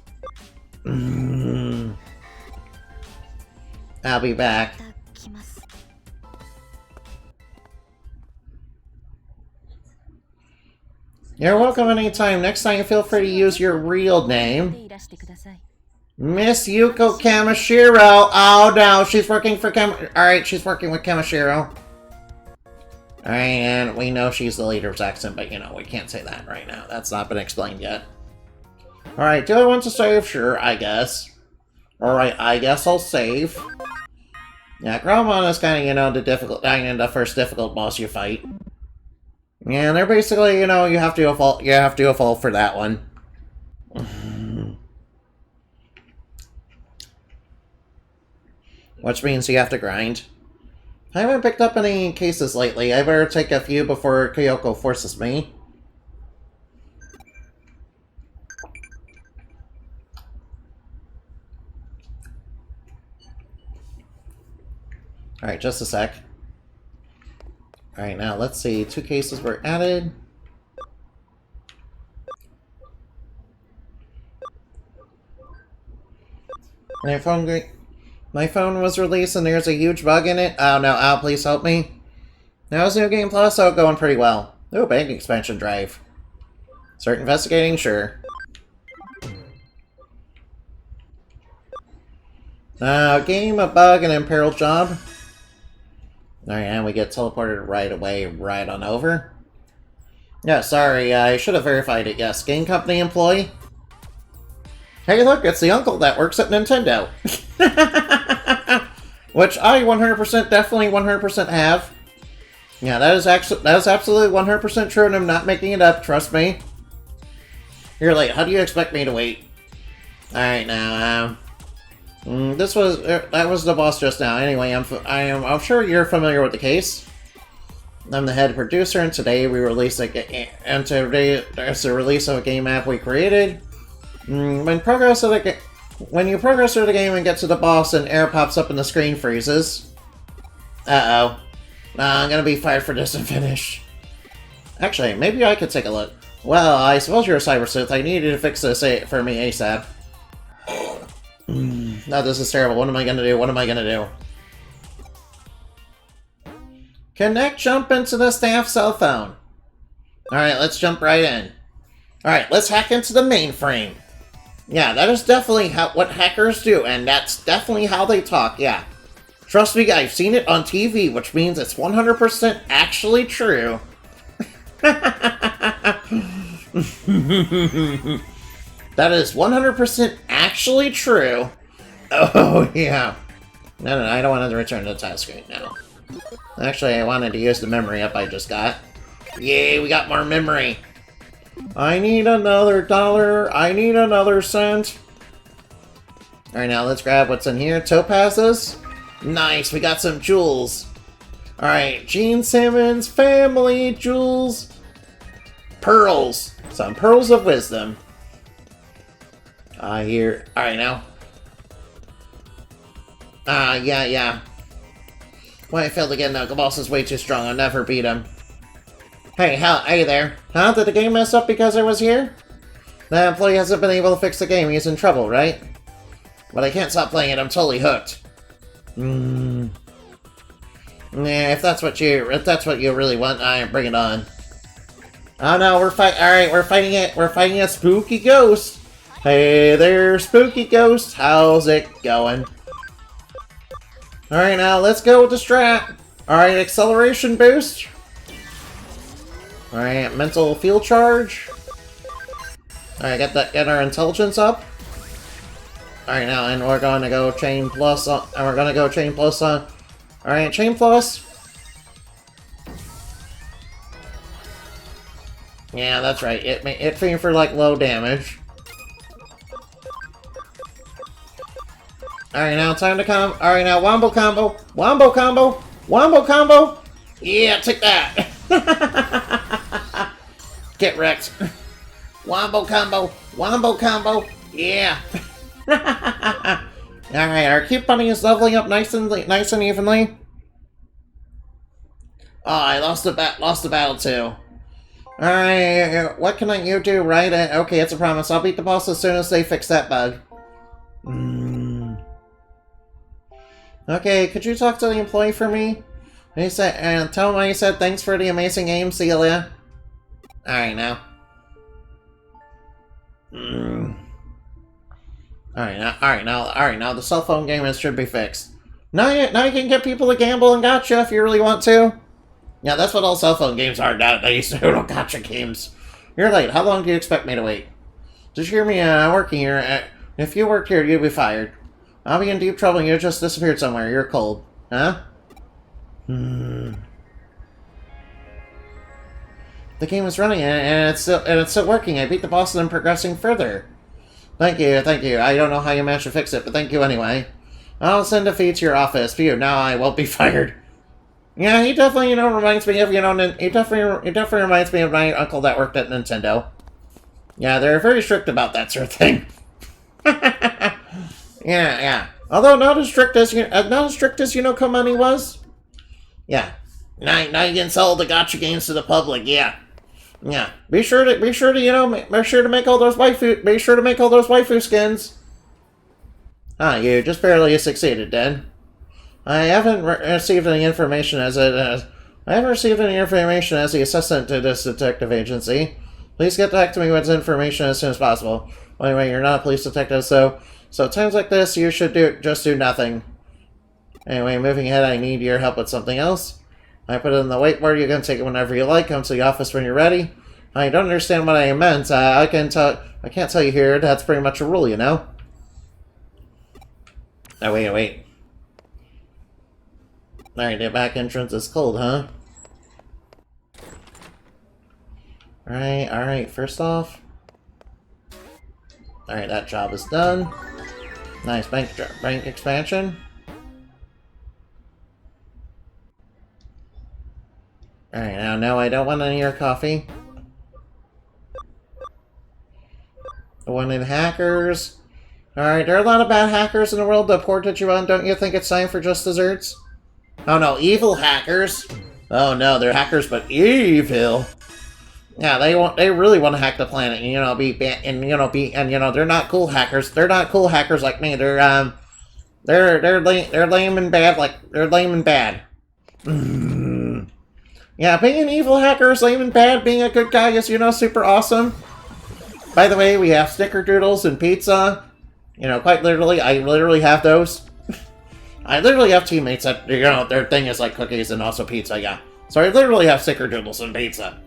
[SPEAKER 1] I'll be back. You're welcome anytime. Next time, feel free to use your real name. Miss Yuko Kamishiro. Oh no, she's working for Alright, she's working with Kamishiro. Alright, and we know she's the leader of Zaxxon, but we can't say that right now. That's not been explained yet. Alright, do I want to save? Sure, I guess. Alright, I guess I'll save. Yeah, Gromon is kind of, the first difficult boss you fight. Yeah, they're basically, you have to evolve for that one. Which means you have to grind. I haven't picked up any cases lately. I better take a few before Kyoko forces me. Alright, just a sec. Alright, now let's see. 2 cases were added. My phone was released and there's a huge bug in it. Oh no, Al, please help me. How's New Game Plus? Oh, going pretty well. Ooh, bank expansion drive. Start investigating? Sure. Game, a bug, an imperiled job. Alright, and we get teleported right away, right on over. Yeah, sorry, I should have verified it. Yes, game company employee. Hey, look, it's the uncle that works at Nintendo. Which I 100% definitely 100% have. Yeah, that is absolutely 100% true, and I'm not making it up, trust me. You're late. How do you expect me to wait? Alright, now, that was the boss just now. Anyway, I'm sure you're familiar with the case. I'm the head producer, and today we release there's a release of a game app we created. When you progress through the game and get to the boss, an error pops up and the screen freezes. Uh-oh. I'm gonna be fired for this and finish. Actually, maybe I could take a look. Well, I suppose you're a cyber sleuth. I need you to fix this for me ASAP. No, this is terrible. What am I gonna do? What am I gonna do? Connect jump into the staff cell phone. Alright, let's jump right in. Alright, let's hack into the mainframe. Yeah, that is definitely what hackers do, and that's definitely how they talk, yeah. Trust me, I've seen it on TV, which means it's 100% actually true. That is 100% actually true. Oh, yeah. No, I don't want to return to the task screen now. Actually, I wanted to use the memory up I just got. Yay, we got more memory. I need another dollar. I need another cent. Alright, now let's grab what's in here. Topazes. Nice, we got some jewels. Alright, Gene Simmons, family jewels. Pearls. Some pearls of wisdom. Here. Alright, now. Yeah. Well, I failed again now. The boss is way too strong. I'll never beat him. Hey there. Huh? Did the game mess up because I was here? The employee hasn't been able to fix the game. He's in trouble, right? But I can't stop playing it. I'm totally hooked. Yeah, if that's what you really want, bring it on. Oh no, we're fighting it. We're fighting a spooky ghost. Hey there, spooky ghost. How's it going? Alright, now let's go with the strat. Alright, acceleration boost. Alright, mental field charge. Alright, get our intelligence up. Alright, now, and we're going to go chain plus on, and we're going to go chain plus on. Alright, chain plus. Yeah, that's right. It aimed for, like, low damage. Alright, now time to come. Alright, now wombo combo. Wombo combo. Wombo combo. Yeah, take that. Get wrecked. Wombo combo. Wombo combo. Yeah. Alright, our cute bunny is leveling up nice and evenly. Oh, I lost the battle too. Alright, what can you do, right? Okay, it's a promise. I'll beat the boss as soon as they fix that bug. Okay, could you talk to the employee for me? He said, and tell him I said thanks for the amazing game, Celia. Alright, now. Alright, now the cell phone game should be fixed. Now you can get people to gamble and gotcha if you really want to. Yeah, that's what all cell phone games are nowadays. Little gotcha games. You're late. How long do you expect me to wait? Did you hear me working here? If you worked here, you'd be fired. I'll be in deep trouble and you just disappeared somewhere. You're cold. Huh? The game is running and it's still working. I beat the boss and I'm progressing further. Thank you. I don't know how you managed to fix it, but thank you anyway. I'll send a fee to your office. Phew, now I won't be fired. Yeah, he definitely, reminds me of, he definitely reminds me of my uncle that worked at Nintendo. Yeah, they're very strict about that sort of thing. Yeah. Although not as strict as Komani was. Yeah. Now you can sell the gacha games to the public. Yeah. Be sure to make all those waifu skins. You just barely succeeded, then. I haven't received any information as I haven't received any information as the assistant to this detective agency. Please get back to me with information as soon as possible. Well, anyway, you're not a police detective, so times like this, you should just do nothing. Anyway, moving ahead, I need your help with something else. I put it in the whiteboard. You can take it whenever you like. Come to the office when you're ready. I don't understand what I meant. I can't tell you here. That's pretty much a rule, you know. Oh, wait. Alright, the back entrance is cold, huh? Alright, first off. Alright, that job is done. Nice bank expansion. Alright, now no, I don't want any of your coffee. I wanted hackers. Alright, there are a lot of bad hackers in the world of poor Digimon. Don't you think it's time for just desserts? Oh no, evil hackers. Oh no, they're hackers but evil. Yeah, they really want to hack the planet and they're not cool hackers. They're not cool hackers like me. They're lame and bad, they're lame and bad. Yeah, being an evil hacker is lame and bad. Being a good guy is, super awesome. By the way, we have snickerdoodles and pizza. Quite literally, I literally have those. I literally have teammates that, their thing is like cookies and also pizza, yeah. So I literally have snickerdoodles and pizza.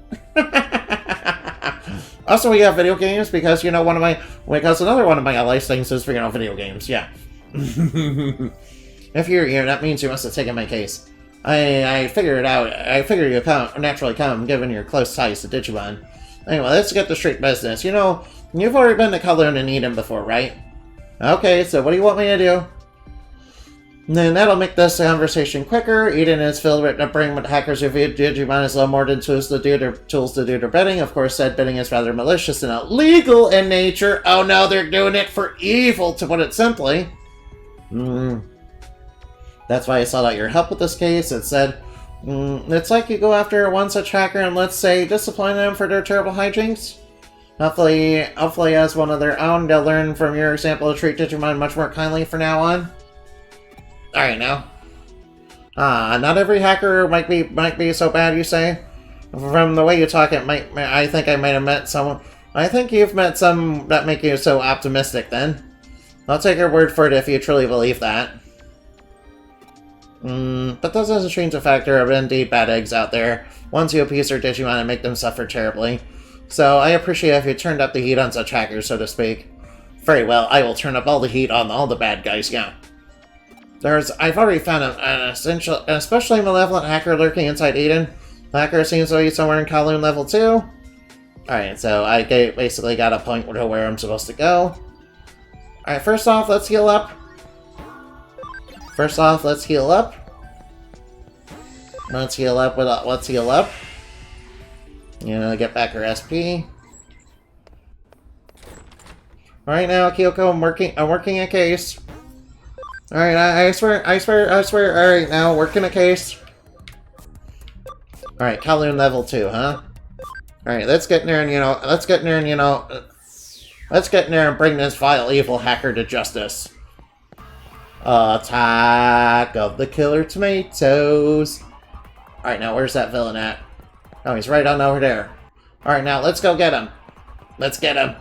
[SPEAKER 1] Also, we have video games because, another one of my life things is, video games, yeah. If you're here, that means you must have taken my case. I figured it out. I figured you'd naturally come, given your close ties to Digimon. Anyway, let's get to straight business. You've already been to Kowloon and Eden before, right? Okay, so what do you want me to do? And then that'll make this conversation quicker. Eden is filled with a brain with hackers who view Digimon as little more than tools to do their bidding. Of course, said bidding is rather malicious and illegal in nature. Oh no, they're doing it for evil, to put it simply. That's why I sought out your help with this case. It said, it's like you go after one such hacker and, let's say, discipline them for their terrible hijinks. Hopefully as one of their own, they'll learn from your example to treat Digimon much more kindly from now on. Alright, now. Not every hacker might be so bad, you say? From the way you talk, I think I might have met someone. I think you've met some that make you so optimistic, then. I'll take your word for it if you truly believe that. But that doesn't change the fact there are indeed bad eggs out there. Ones who appease their Digimon and make them suffer terribly. So I appreciate if you turned up the heat on such hackers, so to speak. Very well, I will turn up all the heat on all the bad guys, yeah. I've already found an especially malevolent hacker lurking inside Eden. The hacker seems to be somewhere in Kowloon level 2. Alright, so I basically got a point to where I'm supposed to go. Alright, first off, let's heal up. Let's heal up. Get back her SP. Alright now, Kyoko, I'm working a case. Alright, I swear, alright now, working a case. Alright, Kowloon level 2, huh? Alright, let's get in there and, bring this vile evil hacker to justice. Attack of the killer tomatoes. Alright, now where's that villain at? Oh, he's right on over there. Alright, now let's go get him. Let's get him.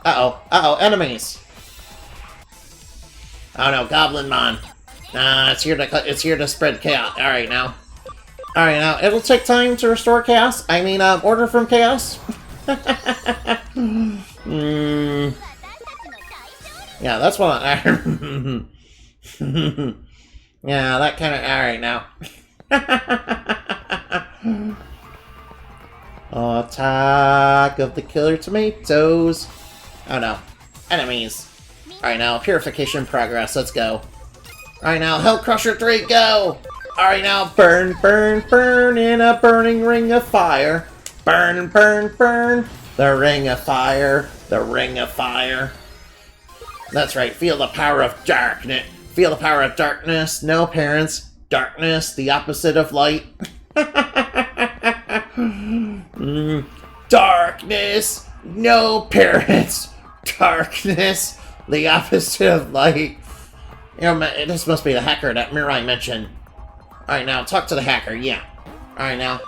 [SPEAKER 1] Uh-oh, enemies. Oh no, Goblinmon. It's here to spread chaos. Alright, now. It'll take time to restore chaos. I mean, order from chaos. Yeah, that's what I... Yeah, that kind of... Alright, now. Attack of the killer tomatoes. Oh no. Enemies. Alright, now, purification progress. Let's go. Alright, now, Hell Crusher 3, go! Alright, now, burn, burn, burn in a burning ring of fire. Burn, burn, burn. The ring of fire. The ring of fire. That's right, feel the power of darkness. Feel the power of darkness. No, parents. Darkness, the opposite of light. Darkness. No, parents. Darkness, the opposite of light. This must be the hacker that Mirai mentioned. Alright, now, talk to the hacker, yeah. Alright, now.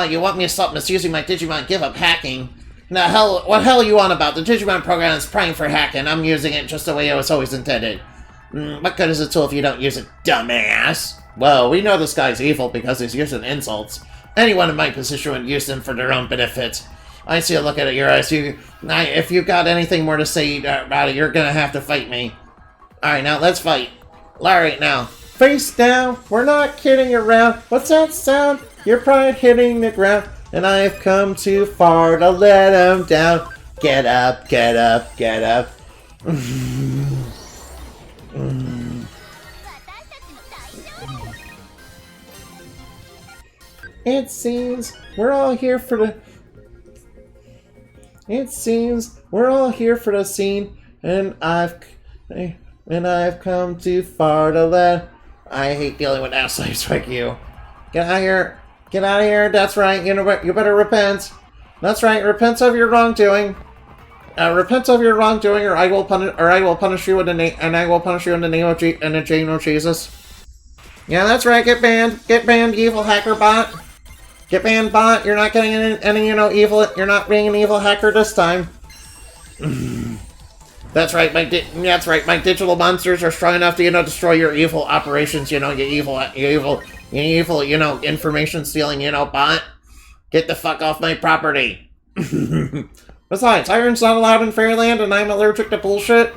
[SPEAKER 1] You want me to stop misusing my Digimon? Give up hacking. What hell are you on about? The Digimon program is prime for hacking. I'm using it just the way it was always intended. What good is a tool if you don't use it, dumbass? Well, we know this guy's evil because he's using insults. Anyone in my position would use them for their own benefit. I see a look at your eyes. If you've got anything more to say about it, you're gonna have to fight me. Alright, now, let's fight. Alright, now. Face down. We're not kidding around. What's that sound? Your pride hitting the ground. And I've come too far to let him down. Get up, get up, get up. It seems we're all here for the... It seems we're all here for the scene, and I've come too far to let... I hate dealing with assholes like you. Get out of here. Get out of here. That's right. You know what? You better repent. That's right. Repent of your wrongdoing. Repent of your wrongdoing, or I will punish you in the name of Jesus. Yeah, that's right. Get banned. Get banned, evil hacker bot. Get banned, bot. You're not getting any evil. You're not being an evil hacker this time. That's right. My digital monsters are strong enough to destroy your evil operations. You evil, information stealing, bot. Get the fuck off my property. Besides, iron's not allowed in Fairyland, and I'm allergic to bullshit.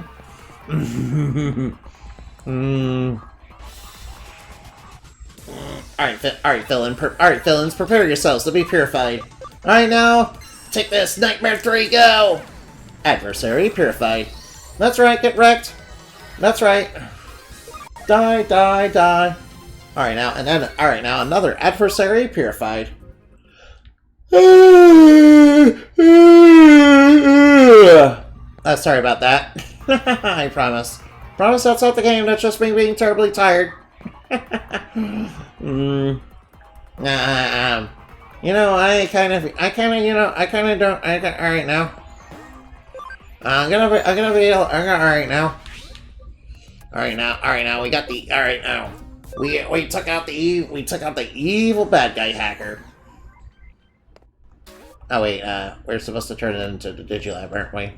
[SPEAKER 1] Alright, villains, prepare yourselves to be purified. Alright, now, take this, Nightmare 3, go! Adversary purified. That's right, get wrecked. That's right. Die, die, die. Alright, now, another adversary purified. Sorry about that. I promise. Promise that's not the game, that's just me being terribly tired. Alright now. Alright now, we got the, alright now. We took out the evil bad guy hacker. Oh wait, we're supposed to turn it into the Digilab, aren't we?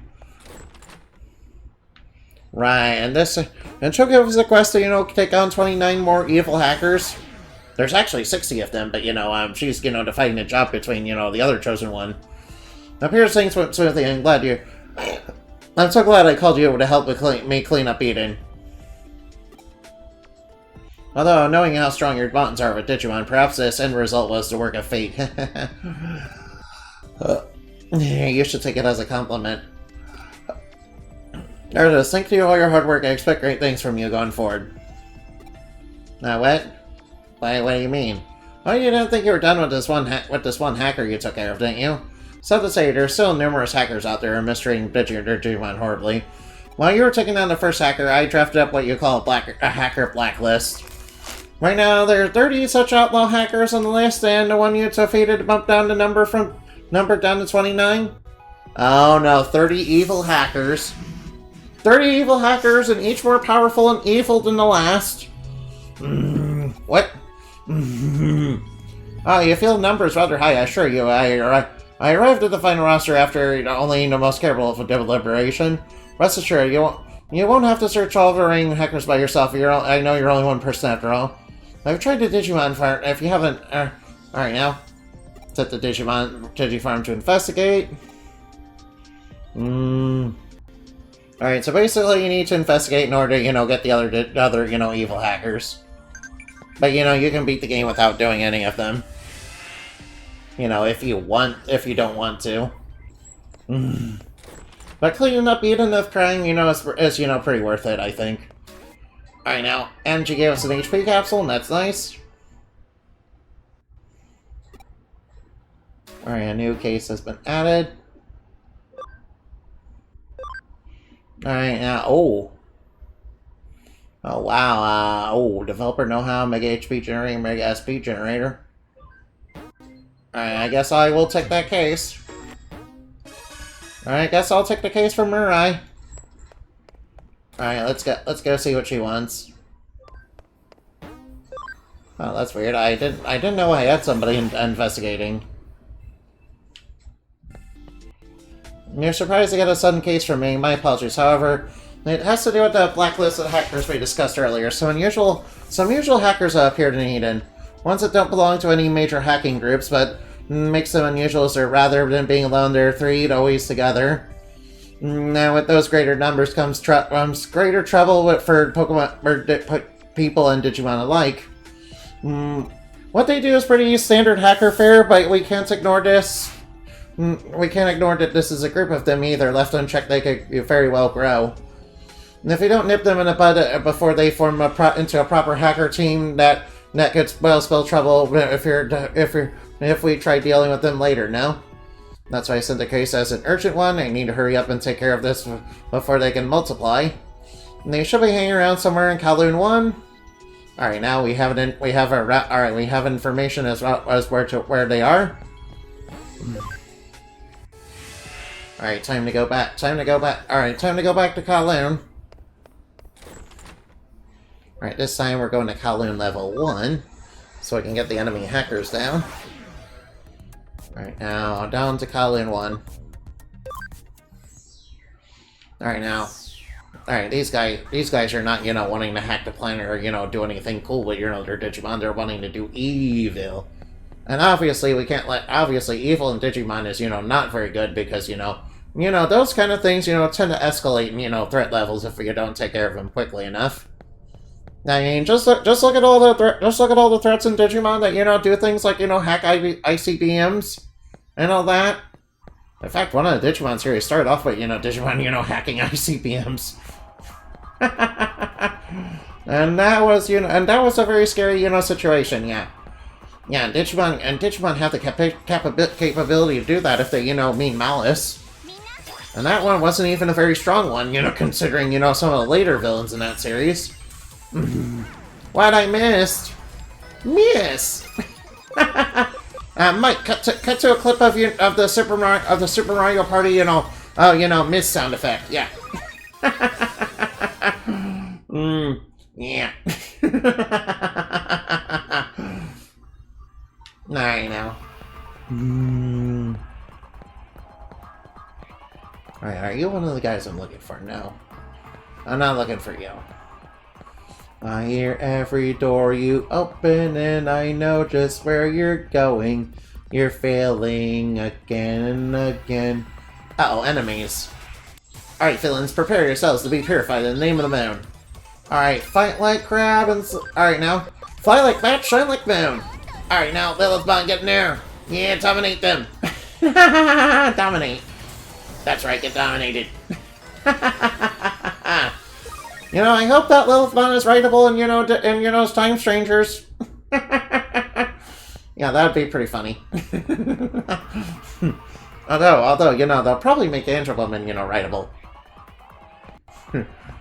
[SPEAKER 1] Right, and she'll give us a quest to, take on 29 more evil hackers. There's actually 60 of them, but, she's, dividing the job between, the other chosen one. It appears things went smoothly. I'm so glad I called you over to help me clean up Eden. Although, knowing how strong your bonds are with Digimon, perhaps this end result was the work of fate. You should take it as a compliment. Artist, thank you for all your hard work. I expect great things from you going forward. What? What do you mean? Oh, you didn't think you were done with this one hacker you took care of, didn't you? Sad to say, there's still numerous hackers out there mistreating Digimon horribly. While you were taking down the first hacker, I drafted up what you call a hacker blacklist. Right now, there are 30 such outlaw hackers on the list, and the one you defeated bumped down the number down to 29. Oh no, 30 evil hackers. 30 evil hackers, and each more powerful and evil than the last. What? Oh, you feel numbers rather high, I assure you. I arrived at the final roster after only the most careful of deliberation. Rest assured, you won't have to search all the remaining hackers by yourself. I know you're only one person after all. I've tried the Digimon farm. If you haven't, alright now. Set the Digifarm to investigate. Alright, so basically you need to investigate in order to, get the other, evil hackers. But, you can beat the game without doing any of them. If you don't want to. But cleaning up Eden of crime, is pretty worth it, I think. Alright now, and she gave us an HP capsule, and that's nice. Alright, a new case has been added. Alright, now, oh wow, developer know-how, Mega HP generator, Mega SP generator. Alright, I guess I will take that case. Alright, I guess I'll take the case from Mirai. Alright, let's go see what she wants. Oh, that's weird. I didn't know I had somebody investigating. You're surprised to get a sudden case from me. My apologies. However, it has to do with the blacklisted hackers we discussed earlier. Some unusual hackers appeared in Eden. Ones that don't belong to any major hacking groups, but makes them unusual is that rather than being alone, there are three always together. Now, with those greater numbers comes greater trouble for Pokemon or people and Digimon alike. What they do is pretty standard hacker fare, but we can't ignore this. We can't ignore that this is a group of them either. Left unchecked, they could very well grow. And if we don't nip them in the bud before they form into a proper hacker team, that could spell trouble if we try dealing with them later. No, that's why I sent the case as an urgent one. I need to hurry up and take care of this before they can multiply. And they should be hanging around somewhere in Kowloon 1. All right, now we have information as where they are. All right, time to go back. All right, time to go back to Kowloon. All right, this time we're going to Kowloon level 1, so we can get the enemy hackers down. All right, now down to Kowloon 1. All right, now. Alright, these guys are not, wanting to hack the planet or, do anything cool with, their Digimon. They're wanting to do evil. And obviously, evil in Digimon is, not very good because, those kind of things, tend to escalate, threat levels if you don't take care of them quickly enough. I mean, just look at all the threats in Digimon that, do things like, hack ICBMs and all that. In fact, one of the Digimon series started off with, Digimon, hacking ICBMs. and that was a very scary, situation, yeah. Yeah, and Digimon have the capability to do that if they, mean malice. And that one wasn't even a very strong one, considering, some of the later villains in that series. What I missed? Miss! Mike, cut to a clip of the Super Mario Party, miss sound effect. Yeah. Yeah. I know. Alright, are you one of the guys I'm looking for? No. I'm not looking for you. I hear every door you open, and I know just where you're going. You're failing again and again. Uh-oh, enemies. Alright, villains, prepare yourselves to be purified in the name of the moon. Alright, fight like crab and... Alright, now. Fly like bat, shine like moon. Alright, now, Lilithbond, get in there. Yeah, dominate them. Dominate. That's right, get dominated. I hope that Lilithbond is writable in, Time Strangers. Yeah, that would be pretty funny. although, they'll probably make Angel Woman, writable.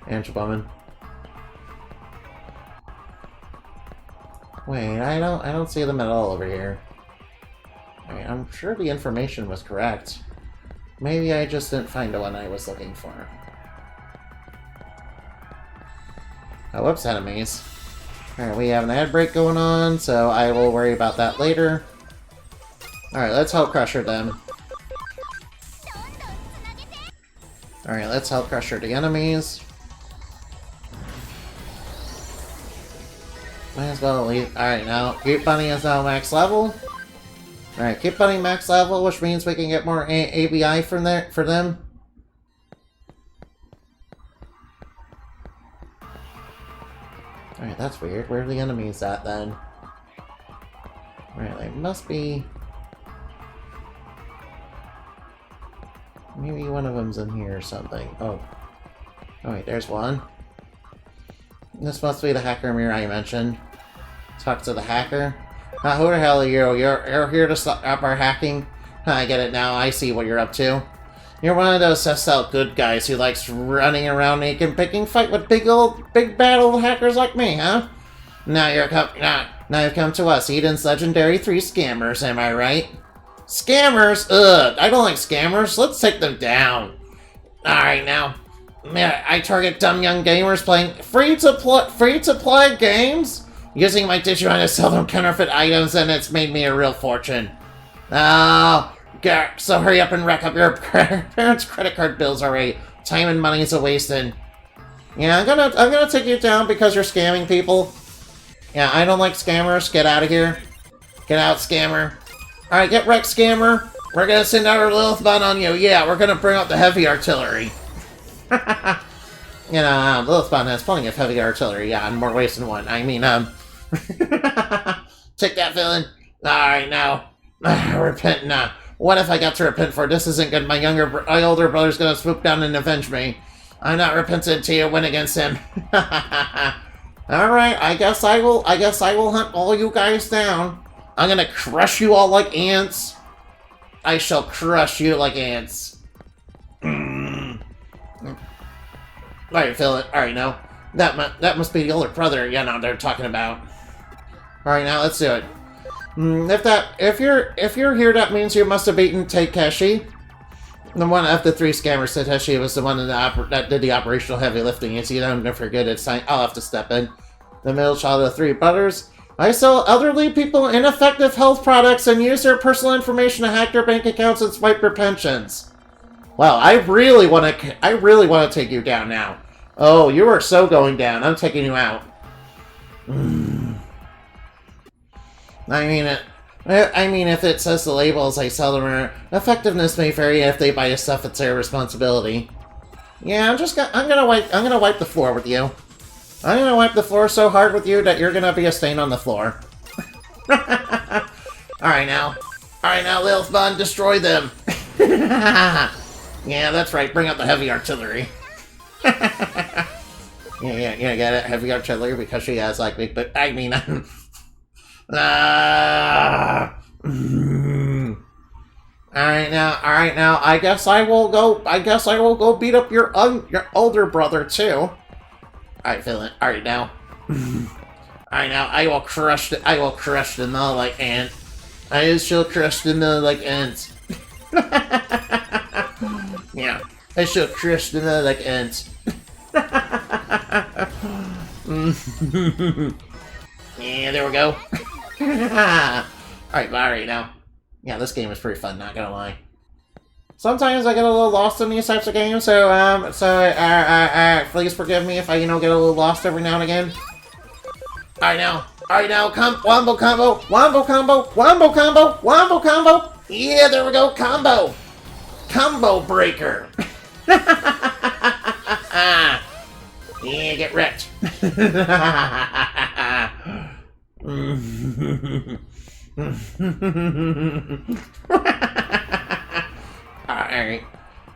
[SPEAKER 1] Angel Woman. Wait, I don't see them at all over here. Alright, I'm sure the information was correct. Maybe I just didn't find the one I was looking for. Oh, whoops, enemies. Alright, we have an ad break going on, so I will worry about that later. Alright, let's help Crusher them. Alright, let's help Crusher the enemies. Might as well leave. Alright, now, Cute Bunny is now max level. Alright, Cute Bunny max level, which means we can get more ABI for them. Alright, that's weird. Where are the enemies at, then? Alright, they must be... Maybe one of them's in here or something. Oh. Oh, wait, there's one. This must be the hacker mirror I mentioned. Talk to the hacker. Who the hell are you? You're here to stop our hacking? I get it now. I see what you're up to. You're one of those sussed-out good guys who likes running around naked and picking fight with big bad old hackers like me, huh? Now you've come to us, Eden's legendary 3 scammers, am I right? Scammers? Ugh, I don't like scammers. Let's take them down. Alright, now. I target dumb young gamers playing free-to-play games? using my Digimon to sell them counterfeit items, and it's made me a real fortune. Oh, so hurry up and rack up your parents' credit card bills already. Time and money is a wasted. Yeah, I'm gonna take you down because you're scamming people. Yeah, I don't like scammers. Get out of here. Get out, scammer. Alright, get wrecked, scammer. We're gonna send out our Lilith bun on you. Yeah, we're gonna bring out the heavy artillery. You know, Lilith bun has plenty of heavy artillery. Yeah, in more ways than one. I mean, take that, villain. Alright, now. Repent now. What if I got to repent for it? This isn't good. My older brother's gonna swoop down and avenge me. I'm not repentant until you win against him. Alright, I guess I will hunt all you guys down. I'm gonna crush you all like ants. I shall crush you like ants. Alright, feel it. Alright, now. That must be the older brother, you know, they're talking about. Alright, now let's do it. If you're here, that means you must have beaten Takeshi. The one of the three scammers, Takeshi was the one that did the operational heavy lifting. You see, don't forget it's time. I'll have to step in. The middle child of the three brothers. I sell elderly people ineffective health products and use their personal information to hack their bank accounts and swipe their pensions. Well, I really want to take you down now. Oh, you are so going down. I'm taking you out. I mean, if it says the labels I sell them, effectiveness may vary. If they buy the stuff, it's their responsibility. Yeah, I'm gonna wipe the floor with you. I'm gonna wipe the floor so hard with you that you're gonna be a stain on the floor. Alright now, Lilith Bun, destroy them. Yeah, that's right. Bring out the heavy artillery. yeah, get it? Heavy artillery because she has like big, but I mean. Alright now, I guess I will go beat up your older brother too. Alright, feel it. Alright now. Alright now, I will crush them all like ants. I shall crush them all like ants. Yeah, I shall crush them all like ants. Yeah, there we go. Alright now. Yeah, this game is pretty fun, not gonna lie. Sometimes I get a little lost in these types of games, so please forgive me if I, get a little lost every now and again. Alright now, wombo combo! Yeah, there we go, combo! Combo breaker! Yeah, get wrecked.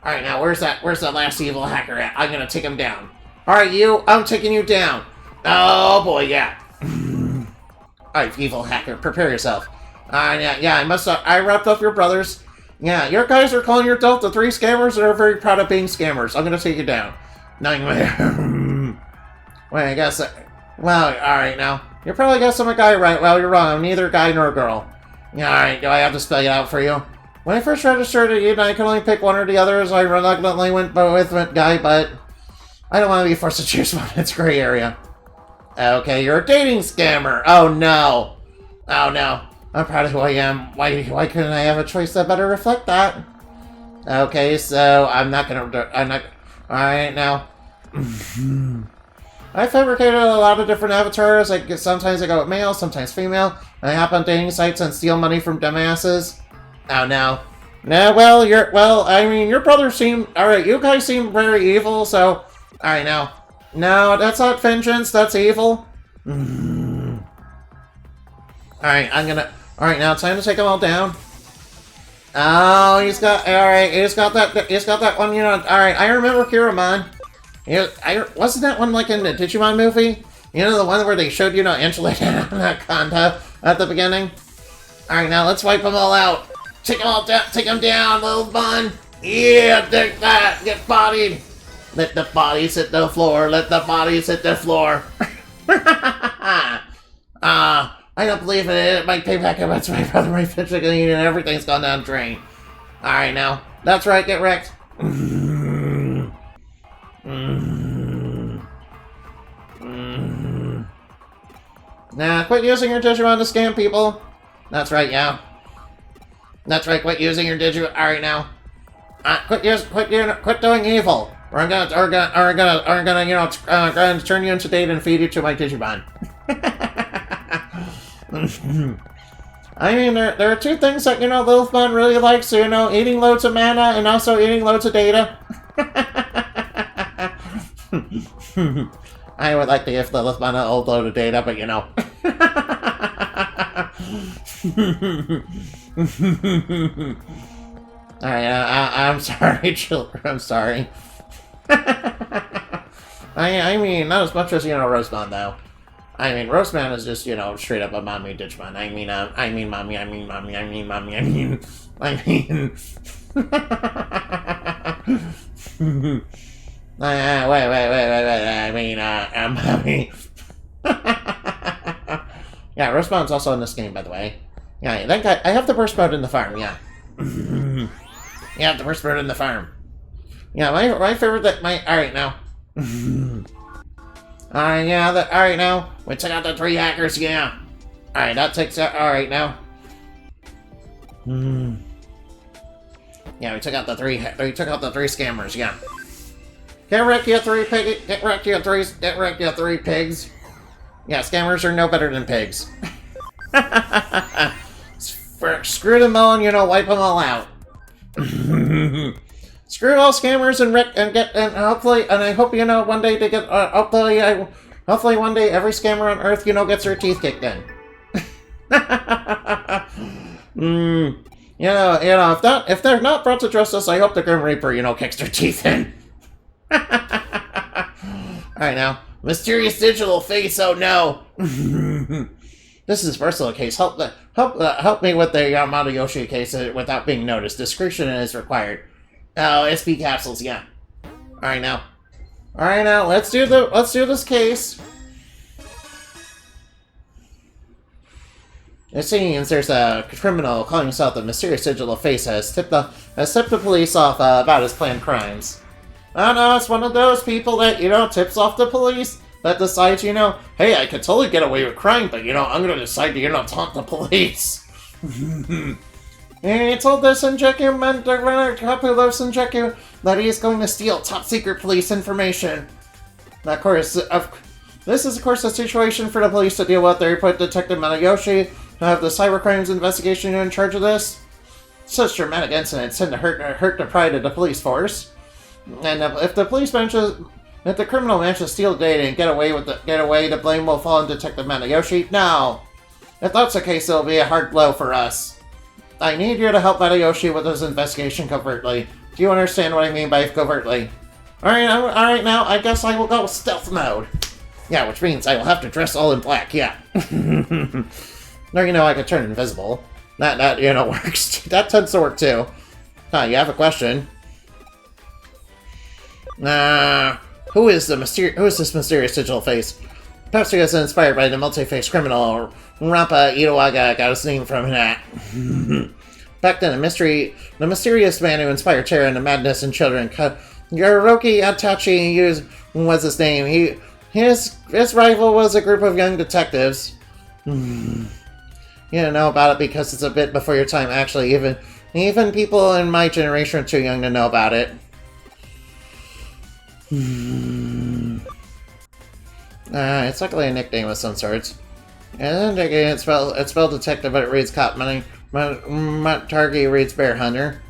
[SPEAKER 1] Alright, now where's the last evil hacker at? I'm gonna take him down. Alright, I'm taking you down. Oh boy, yeah. Alright, evil hacker, prepare yourself. I wrapped up your brothers. Yeah, your guys are calling your Delta 3 scammers and are very proud of being scammers. I'm gonna take you down. Wait, I guess. Well, alright now. You probably guessed I'm a guy, right? Well, you're wrong. I'm neither a guy nor a girl. Yeah, alright, do I have to spell it out for you? When I first registered at you, I could only pick one or the other, so I reluctantly went with guy, but I don't want to be forced to choose one. It's a gray area. Okay, you're a dating scammer. Oh no. Oh no. I'm proud of who I am. Why couldn't I have a choice that better reflect that? Okay, so I'm not. Alright now. I fabricated a lot of different avatars. Sometimes I go with male, sometimes female. I hop on dating sites and steal money from dumbasses. Oh no. No, your brother seemed... Alright, you guys seem very evil, so... Alright, now. No, that's not vengeance, that's evil. Alright, Alright, now time to take them all down. Oh, he's got that one, alright, I remember Kiramon. Wasn't that one like in the Digimon movie? The one where they showed, Angelina Anaconda at the beginning? Alright, now let's wipe them all out. Take them down, little bun. Yeah, take that. Get bodied. Let the bodies hit the floor. I don't believe it. It might pay back against my brother, my physically, and everything's gone down the drain. Alright, now. That's right, get wrecked. Nah, quit using your Digimon to scam people. That's right, yeah. That's right, quit using your Digimon. Alright now. Quit doing evil. Or I'm gonna turn you into data and feed you to my Digimon. I mean, there are two things that, Lilithmon really likes, so, eating loads of mana and also eating loads of data. I would like to give Lilithmon an old load of data, but, Alright, I'm sorry, children, I'm sorry. I mean, not as much as, Rosemon, though. I mean, Roseman is just, straight up a mommy Digimon. I mean, mommy, I mean... wait, I mean, mommy. Yeah, Rosemon's also in this game, by the way. Yeah, that guy, I have the burst mode in the farm, yeah. Yeah, the burst mode in the farm. Yeah, my favorite, alright now. Alright now. We took out the 3 hackers, yeah. Alright, that takes out, alright now. Yeah, we took out the 3 scammers, yeah. Get wrecked, you 3 pigs. Get wrecked, you 3 pigs. Yeah, scammers are no better than pigs. Screw them all and, wipe them all out. Screw all scammers and hopefully, and I hope, one day they get, hopefully one day every scammer on Earth, gets their teeth kicked in. If they're not brought to justice, I hope the Grim Reaper, kicks their teeth in. Alright now, mysterious digital face, oh no! This is a personal case. Help me with the Yamato Yoshi case without being noticed. Discretion is required. Oh, SP capsules, yeah. Alright now. Let's do this case. It seems there's a criminal calling himself the mysterious digital face has tipped the police off about his planned crimes. Oh no, it's one of those people that, tips off the police that decides, hey, I could totally get away with crime, but, I'm gonna decide to, taunt the police. And he told this Senjeku that he is going to steal top secret police information. Of course, this is, of course, a situation for the police to deal with. They put Detective Manayoshi to have the cybercrimes investigation in charge of this. Such dramatic incidents tend to hurt the pride of the police force. And if the criminal manages to steal data and get away, the blame will fall on Detective Manayoshi. No! If that's the case, it'll be a hard blow for us. I need you to help Manayoshi with his investigation covertly. Do you understand what I mean by covertly? Alright now, I guess I will go with stealth mode. Yeah, which means I will have to dress all in black, yeah. No, I can turn invisible. That works. That tends to work too. You have a question? Who is this mysterious digital face? Perhaps he was inspired by the multi-faced criminal Rampa Itoaga got his name from that. Back then, the mysterious man who inspired terror into madness in children, Yoroki Atachi was his name. His rival was a group of young detectives. You don't know about it because it's a bit before your time, actually. Even people in my generation are too young to know about it. It's likely a nickname of some sorts. And again, it's spelled detective, but it reads cop. Targi reads bear hunter.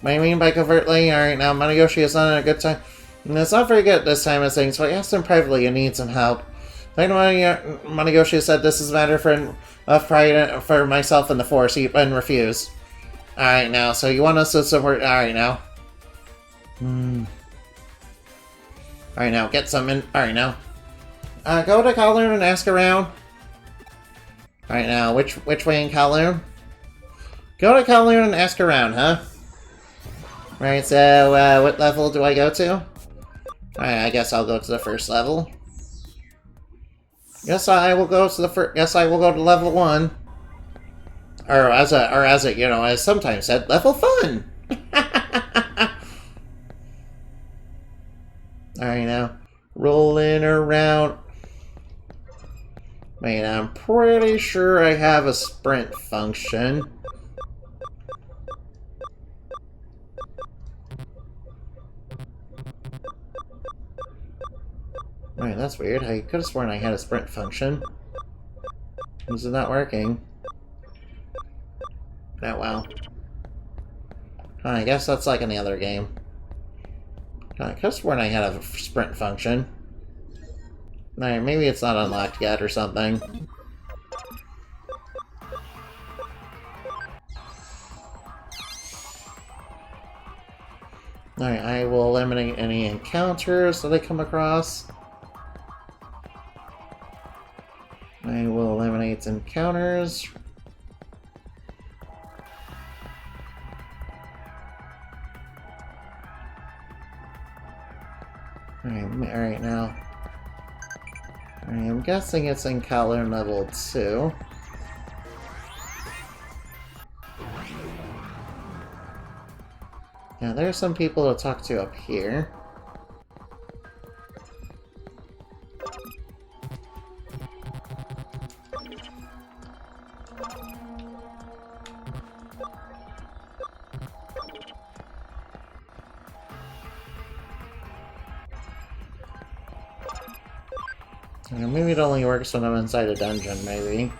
[SPEAKER 1] What do you mean by covertly? Alright, now Manayoshi is not in a good time. It's not very good at this time of things, but I asked him privately and need some help. Manayoshi said this is a matter of pride for myself and the force, and refused. Alright now, so you want us to support. Alright now. Alright now, get some in. Alright now. Go to Kowloon and ask around. Alright now, which way in Kowloon? Go to Kowloon and ask around, huh? Right, so, what level do I go to? Alright, I guess I'll go to the first level. Yes, I will go to level 1. Or as it, as sometimes said, level fun! Alright now. Rolling around. Wait, I'm pretty sure I have a sprint function. Alright, that's weird. I could have sworn I had a sprint function. Is it not working? Oh well. I guess that's like any other game. I could have sworn I had a sprint function. Alright, maybe it's not unlocked yet or something. Alright, I will eliminate any encounters that I come across. I will eliminate encounters. Alright now. I'm guessing it's in color level 2. Yeah, there's some people to talk to up here. Yeah, maybe it only works when I'm inside a dungeon, maybe.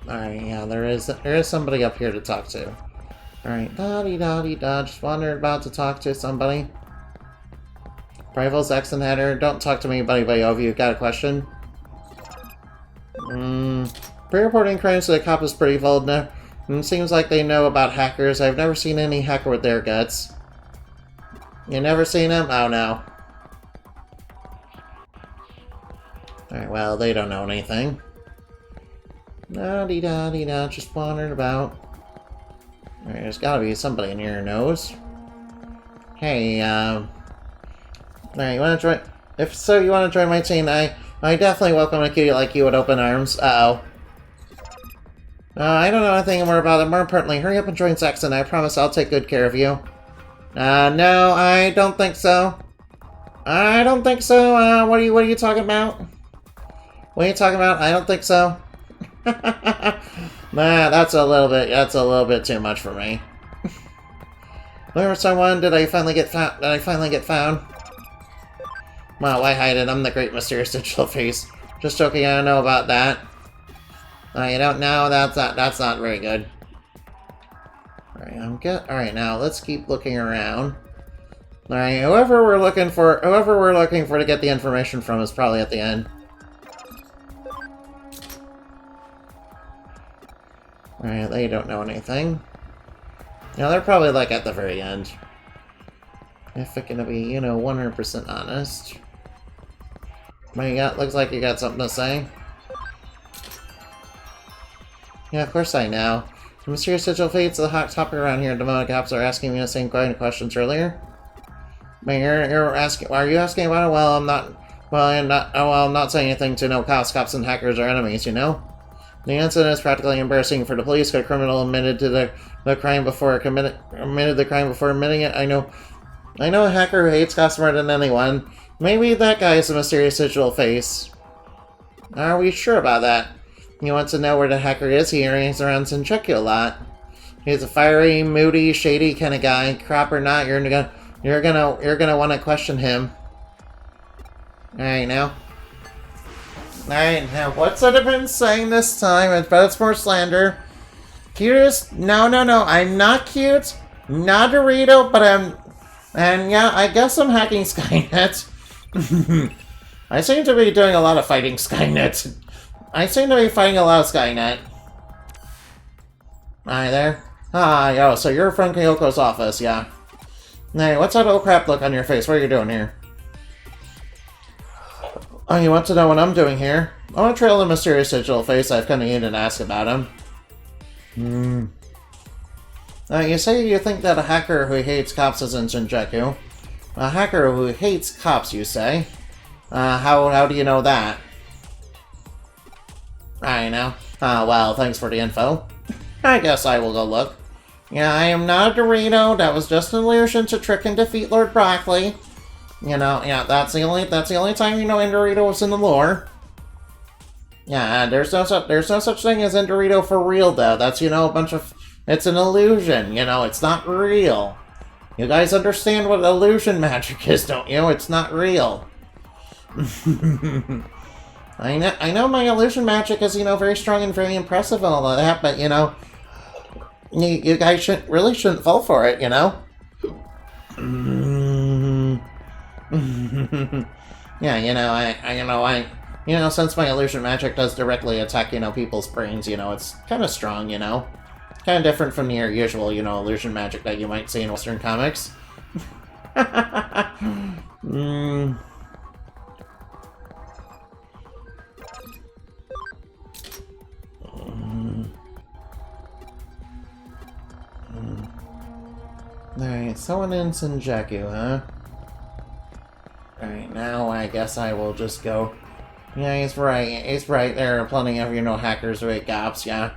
[SPEAKER 1] Alright, yeah, there is somebody up here to talk to. Alright, da-dee-da-dee-da, just wandered about to talk to somebody. Rivals, X and Header, don't talk to me, buddy, over you. Got a question? Pre-reporting crimes to the cop is pretty bold. Seems like they know about hackers. I've never seen any hacker with their guts. You never seen him? Oh no. Alright, well, they don't know anything. Da-dee-da-dee-da, just wandered about. Alright, there's gotta be somebody in here who knows. Hey, alright, you wanna join? If so, you wanna join my team? I definitely welcome a cutie like you with open arms. Uh-oh. I don't know anything more about it. More importantly, hurry up and join Saxon. I promise I'll take good care of you. No, I don't think so. I don't think so. What are you talking about? What are you talking about? I don't think so. Nah, that's a little bit too much for me. Looking for someone? Did I finally get found? Well, why hide it? I'm the great mysterious digital face. Just joking, I don't know about that. You don't know? That's not very good. Alright, now let's keep looking around. Alright, whoever we're looking for to get the information from is probably at the end. Alright, they don't know anything. Yeah, they're probably like at the very end. If it's gonna be, 100% honest. Looks like you got something to say. Yeah, of course I know. The mysterious digital fates, the hot topic around here, demonic cops are asking me the same kind of questions earlier. You're asking, are you asking about it? Well, I'm not saying anything to no cops. Cops and hackers are enemies, you know? The incident is practically embarrassing for the police. A criminal admitted to the crime before admitting it. I know a hacker who hates cops more than anyone. Maybe that guy is a mysterious digital face. Are we sure about that? You want to know where the hacker is? He hangs around Sencheku a lot. He's a fiery, moody, shady kind of guy. Crop or not, you're gonna want to question him. Alright, now. Alright, now, what's it been saying this time? I bet it's more slander. Cutest? No, I'm not cute. Not Dorito, but and yeah, I guess I'm hacking Skynet. I seem to be doing a lot of fighting Skynet. Hi there. Yo, so you're from Kyoko's office, yeah. Hey, what's that old crap look on your face? What are you doing here? Oh, you want to know what I'm doing here? I want to trail the mysterious digital face. I've come to you and ask about him. You say you think that a hacker who hates cops is in Shinjuku. A hacker who hates cops, you say? How do you know that? I know. Well, thanks for the info. I guess I will go look. Yeah, I am not a Dorito. That was just an illusion to trick and defeat Lord Broccoli. You know, yeah, that's the only time you know Endorito was in the lore. Yeah, there's no such thing as Endorito for real though. That's, you know, it's an illusion, you know, it's not real. You guys understand what illusion magic is, don't you? It's not real. I know my illusion magic is, you know, very strong and very impressive and all of that, but, you know, you guys shouldn't fall for it, you know? Yeah, you know, since my illusion magic does directly attack, you know, people's brains, you know, it's kind of strong, you know? Kind of different from your usual, you know, illusion magic that you might see in Western comics. Alright, someone in Senjaku, huh? Alright, now I guess I will just go. Yeah, he's right. There are plenty of, you know, hackers with gaps, yeah.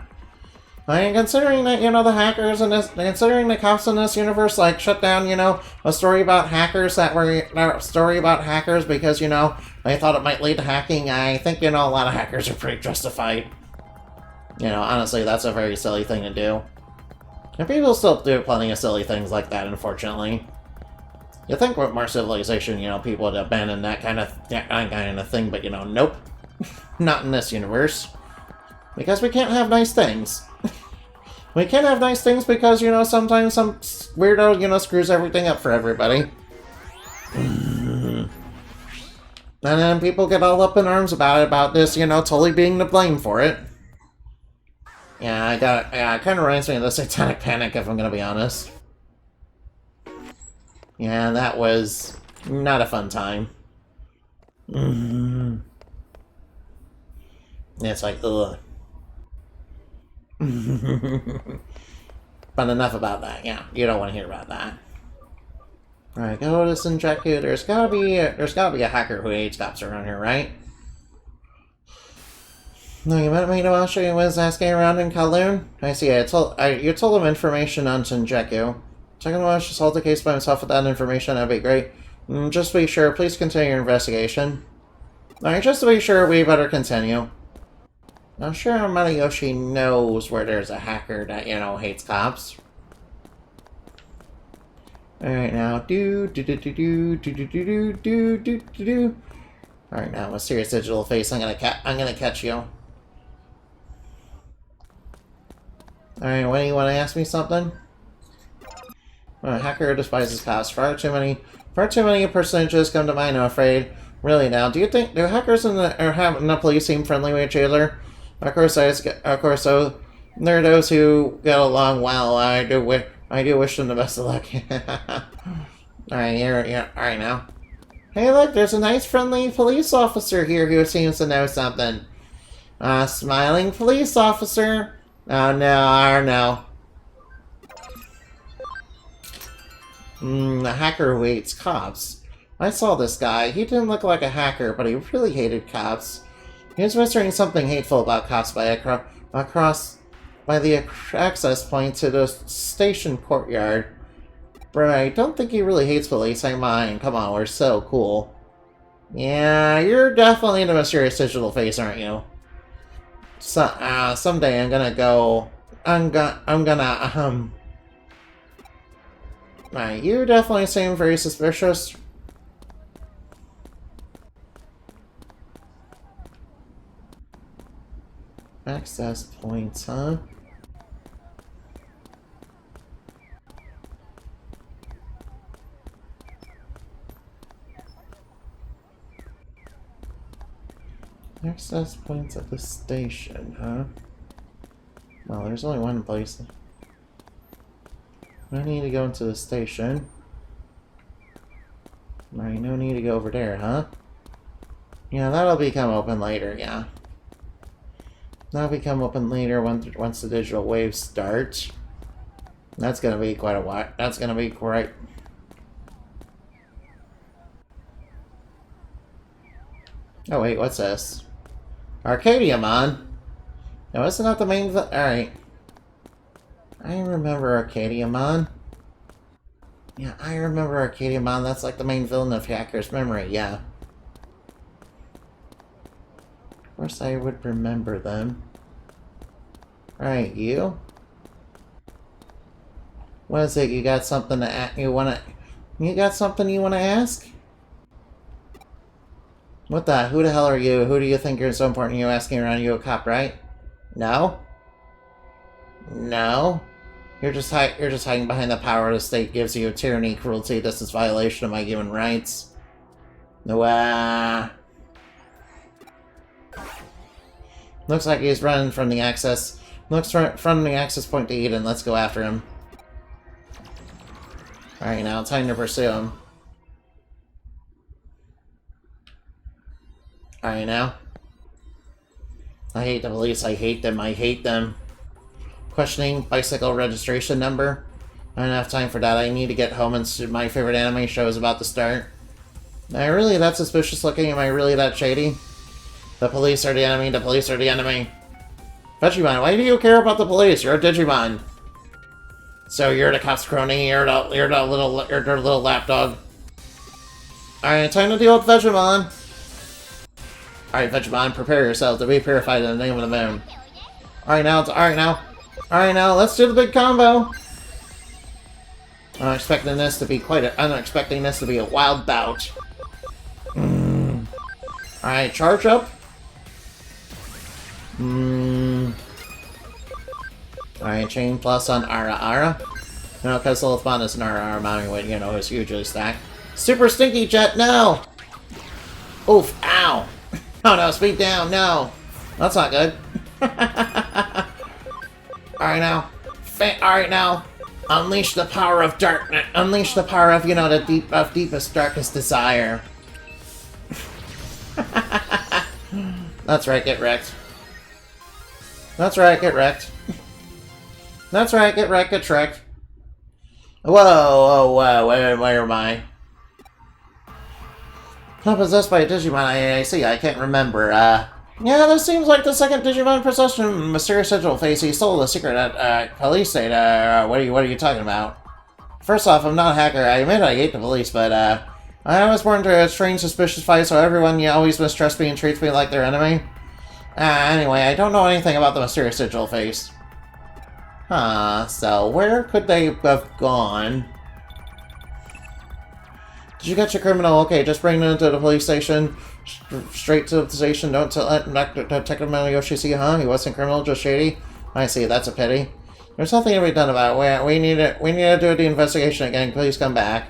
[SPEAKER 1] And considering that, you know, considering the cops in this universe, like, shut down, you know, a story about hackers because, you know, they thought it might lead to hacking, I think, you know, a lot of hackers are pretty justified. You know, honestly, that's a very silly thing to do. And people still do plenty of silly things like that, unfortunately. You'd think with more civilization, you know, people would abandon that kind of thing, but, you know, nope. Not in this universe. Because we can't have nice things. We can't have nice things because, you know, sometimes some weirdo, you know, screws everything up for everybody. And then people get all up in arms about this, you know, totally being to blame for it. Yeah, it kind of reminds me of the Satanic Panic, if I'm gonna be honest. Yeah, that was not a fun time. It's like, ugh. But enough about that, yeah. You don't want to hear about that. Alright, go to Senjaku. There's gotta be a hacker who hates cops around here, right? No, you met me while she was asking around in Kowloon? I see, you told him information on Senjaku. Second one, just hold the case by himself with that information, that'd be great. Just to be sure, please continue your investigation. Alright, just to be sure, we better continue. I'm sure Matayoshi knows where there's a hacker that, you know, hates cops. Alright, now, Alright, now, a serious digital face, I'm gonna catch you. Alright, what do you want to ask me something? A hacker despises cops. Far too many percentages come to mind, I'm afraid. Really now, do hackers in the police seem friendly with each other? Of course, so there are those who get along well. I do wish them the best of luck. Alright, alright now. Hey look, there's a nice friendly police officer here who seems to know something. Smiling police officer. Oh no, a hacker who hates cops. I saw this guy. He didn't look like a hacker, but he really hated cops. He was whispering something hateful about cops by the access point to the station courtyard. But I don't think he really hates police. I mind. Come on, we're so cool. Yeah, you're definitely the mysterious digital face, aren't you? So, someday I'm gonna go... You definitely seem very suspicious. Access points, huh? Access points at the station, huh? Well, there's only one place. No need to go into the station. Right, no need to go over there, huh? Yeah, that'll become open later, yeah. That'll become open later once the digital waves start. That's gonna be quite a while. That's gonna be quite... Oh wait, what's this? Arcadiamon? No, isn't that the main... Alright. I remember Arcadiamon. Yeah, I remember Digimon. That's like the main villain of Hacker's Memory, yeah. Of course I would remember them. Alright, you? What is it? You got something to you got something you wanna ask? What the? Who the hell are you? Who do you think you're so important? You asking around? You a cop, right? No? No? You're just hiding behind the power the state gives you. Tyranny, cruelty, this is violation of my human rights. No, looks like he's running from the access. From the access point to Eden. Let's go after him. Alright, now time to pursue him. Alright, now. I hate the police. I hate them. I hate them. Questioning bicycle registration number. I don't have time for that. I need to get home and my favorite anime show is about to start. Am I really that suspicious looking? Am I really that shady? The police are the enemy. The police are the enemy. Digimon, why do you care about the police? You're a Digimon. So you're the cop's crony. You're the little lapdog. Alright, time to deal with Digimon. Alright, Digimon, prepare yourself to be purified in the name of the moon. Alright now, let's do the big combo. I'm expecting this to be a wild bout. Alright, charge up. Alright, chain plus on Ara. No, because Sleuth is an Ara mounting weight, you know, is hugely stacked. Super Stinky Jet, no! Oof, ow! Oh no, speed down, no! That's not good. Alright now. Unleash the power of darkness. Unleash the power of, you know, the deepest, darkest desire. That's right, get wrecked. That's right, get wrecked. That's right, get wrecked, get wrecked. Whoa, where am I? I'm possessed by a Digimon, I see, I can't remember, yeah, this seems like the second Digimon possession. Mysterious Digital Face, he stole the secret at police state, what are you talking about? First off, I'm not a hacker, I admit I hate the police, but, I was born to a strange, suspicious fight, so everyone always mistrusts me and treats me like their enemy. Anyway, I don't know anything about the Mysterious Digital Face. Huh, so where could they have gone? Did you get your criminal? Okay, just bring them to the police station. Straight to the station. Don't let Detective Yoshi see, huh? He wasn't criminal, just shady. I see, that's a pity. There's nothing to be done about it. We need to do the investigation again. Please come back.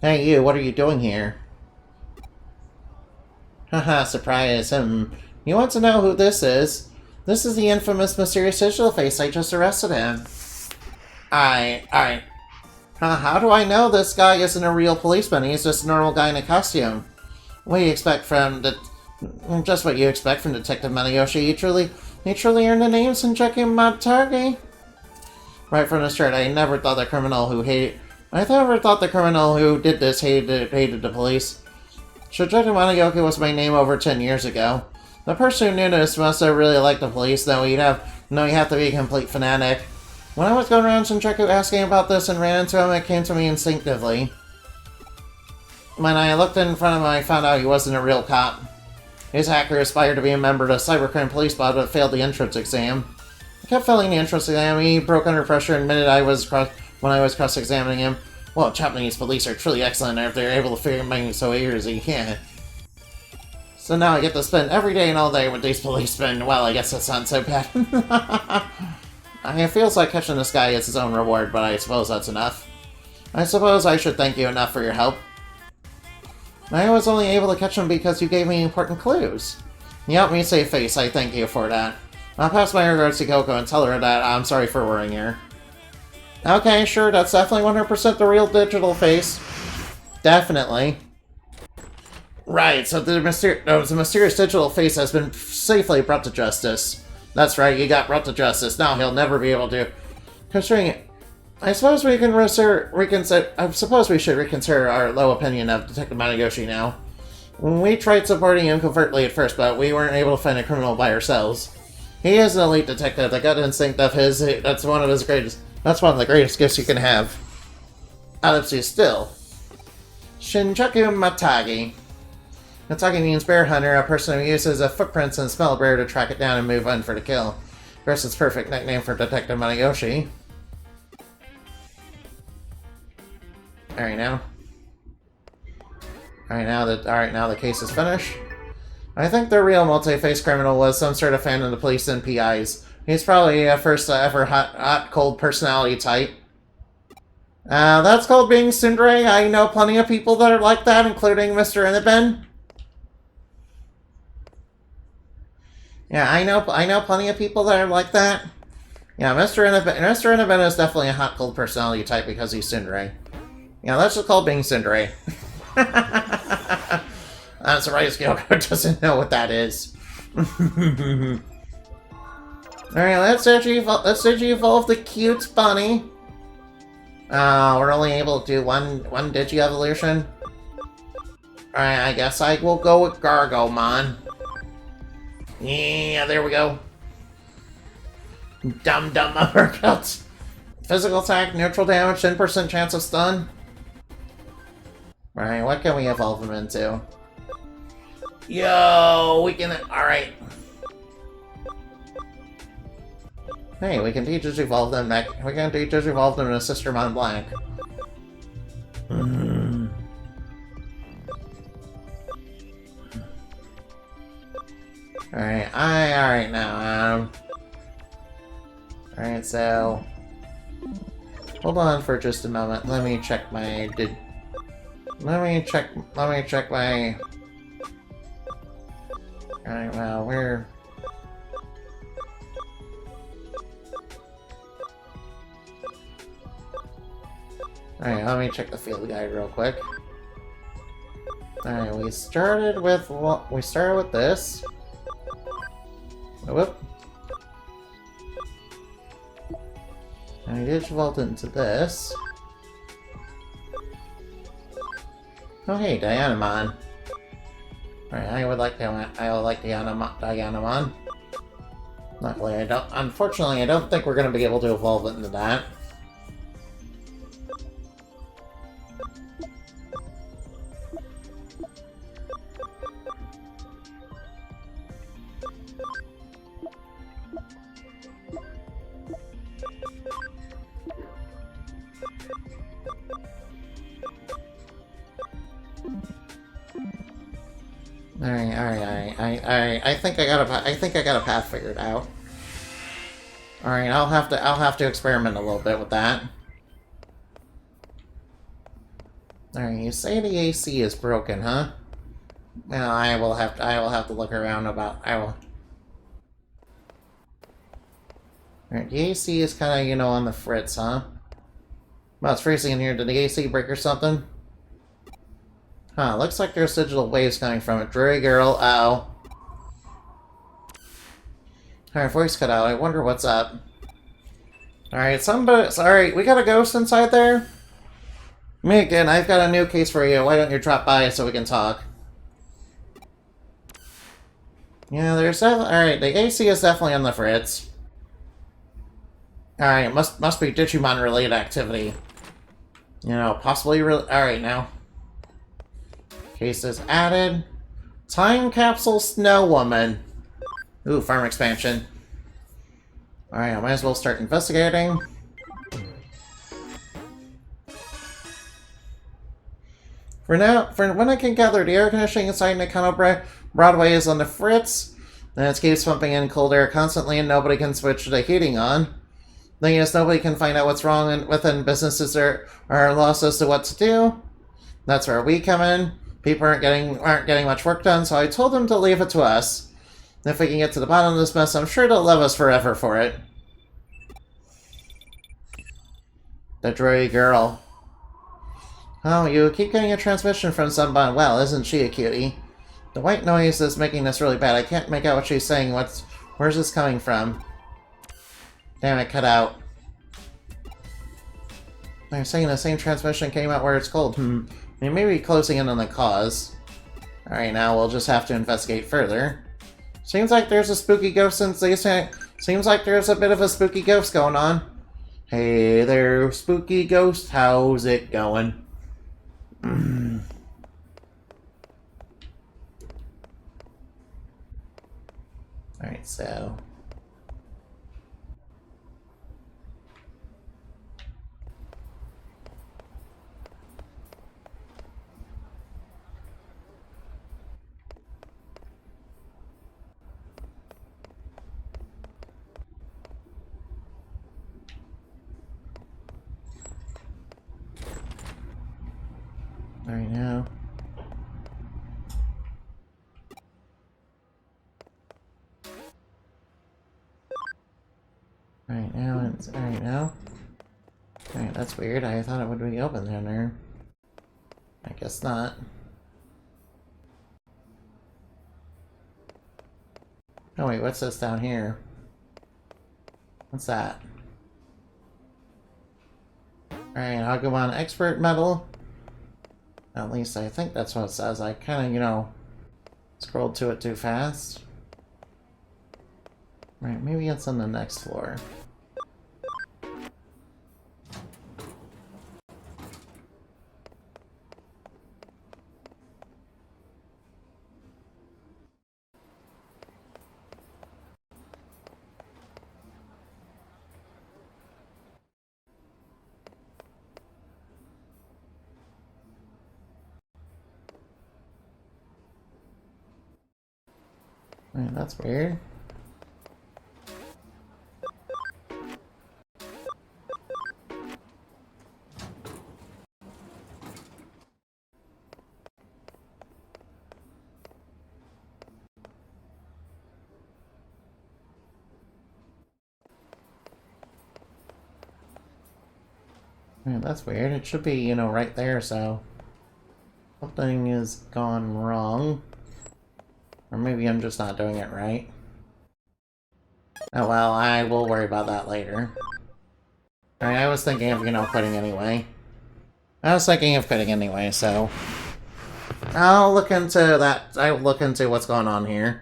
[SPEAKER 1] Hey you, what are you doing here? Haha, surprise. You want to know who this is? This is the infamous Mysterious Digital Face. I just arrested him. How do I know this guy isn't a real policeman? He's just a normal guy in a costume. What do you expect from just what you expect from Detective Manayoshi. He truly earned the name Senjeki Matargi. Right from the start, I never thought the criminal who did this hated the police. Shojoku Manayoki was my name over 10 years ago. The person who knew this must have really liked the police, though you have to be a complete fanatic. When I was going around Shinjuku asking about this and ran into him, it came to me instinctively. When I looked in front of him, I found out he wasn't a real cop. His hacker aspired to be a member of the cybercrime police squad, but failed the entrance exam. I kept failing the entrance exam. He broke under pressure and admitted when I was cross-examining him. Well, Japanese police are truly excellent if they're able to figure me so easy. Yeah. So now I get to spend every day and all day with these policemen. Well, I guess that sounds so bad. It feels like catching this guy is his own reward, but I suppose that's enough. I suppose I should thank you enough for your help. I was only able to catch him because you gave me important clues. You helped me save face, I thank you for that. I'll pass my regards to Coco and tell her that I'm sorry for worrying her. Okay, sure, that's definitely 100% the real digital face. Definitely. Right, so the mysterious digital face has been safely brought to justice. That's right, he got brought to justice. Now he'll never be able to... Considering it, I suppose we should reconsider our low opinion of Detective Manayoshi now. We tried supporting him covertly at first, but we weren't able to find a criminal by ourselves. He is an elite detective. The gut instinct of his, that's one of the greatest gifts you can have. Ellipses still. Shinjuku Matagi. Matagi means bear hunter, a person who uses a footprints and smell bear to track it down and move on for the kill. Of course, it's perfect nickname for Detective Manayoshi. Alright now the case is finished. I think the real multi-faced criminal was some sort of fan of the police and PIs. He's probably a first ever hot cold personality type. That's called being tsundere. I know plenty of people that are like that, including Mr. Inabin. Yeah, I know plenty of people that are like that. Yeah, Mr. Inabin is definitely a hot cold personality type because he's tsundere. Yeah, that's just called being tsundere. I'm surprised Gyoko doesn't know what that is. Alright, let's Digi-evolve the cute bunny. We're only able to do one Digi-evolution. Alright, I guess I will go with Gargomon. Yeah, there we go. Dumb uppercuts. Physical attack, neutral damage, 10% chance of stun. Alright, what can we evolve him into? Yo, we can... Alright. Hey, we can Digi-evolve them back. We can Digi-evolve them in a Sistermon Black. Alright now, Alright, so... Hold on for just a moment. Let me check my... Let me check my... Alright, well, we're... Alright, let me check the field guide real quick. Alright, we started with this. Whoop. And we did evolve into this. Oh hey, Dianamon. Alright, I would like Dianamon. Luckily, unfortunately, I don't think we're gonna be able to evolve it into that. Alright. I think I got a path figured out. Alright, I'll have to experiment a little bit with that. Alright, you say the AC is broken, huh? Well, I will have to look around about... Alright, the AC is kinda, on the fritz, huh? Well, it's freezing in here. Did the AC break or something? Huh, looks like there's digital waves coming from it. Drury girl, uh-oh. Alright, voice cut out. I wonder what's up. Alright, alright, we got a ghost inside there? Me again, I've got a new case for you. Why don't you drop by so we can talk? Yeah, alright, the AC is definitely on the fritz. Alright, it must be Digimon related activity. Possibly alright now. Case is added. Time Capsule Snow Woman. Ooh, farm expansion. Alright, I might as well start investigating. For when I can gather, the air conditioning inside Nakano Broadway is on the fritz. Then it keeps pumping in cold air constantly and nobody can switch the heating on. Thing is, nobody can find out what's wrong within businesses are lost as to what to do. That's where we come in. People aren't getting much work done, so I told them to leave it to us. If we can get to the bottom of this mess, I'm sure they'll love us forever for it. The Drury girl. Oh, you keep getting a transmission from someone. Well, isn't she a cutie? The white noise is making this really bad. I can't make out what she's saying. Where's this coming from? Damn it, cut out. They're saying the same transmission came out where it's cold. They may be closing in on the cause. Alright, now we'll just have to investigate further. Seems like there's a spooky ghost since they say. Seems like there's a bit of a spooky ghost going on. Hey there, spooky ghost, how's it going? Alright, so. Alright, now. Alright, now, it's alright now. Alright, that's weird. I thought it would be open down there. I guess not. Oh wait, what's this down here? What's that? Alright, Agumon Expert Medal. At least I think that's what it says. I kinda, you know, scrolled to it too fast. Right, maybe it's on the next floor. Right, that's weird. Right, that's weird. It should be, you know, right there, so something is gone wrong. Or maybe I'm just not doing it right. Oh well, I will worry about that later. Alright, I was thinking of, you know, quitting anyway. I was thinking of quitting anyway, so I'll look into that. I'll look into what's going on here.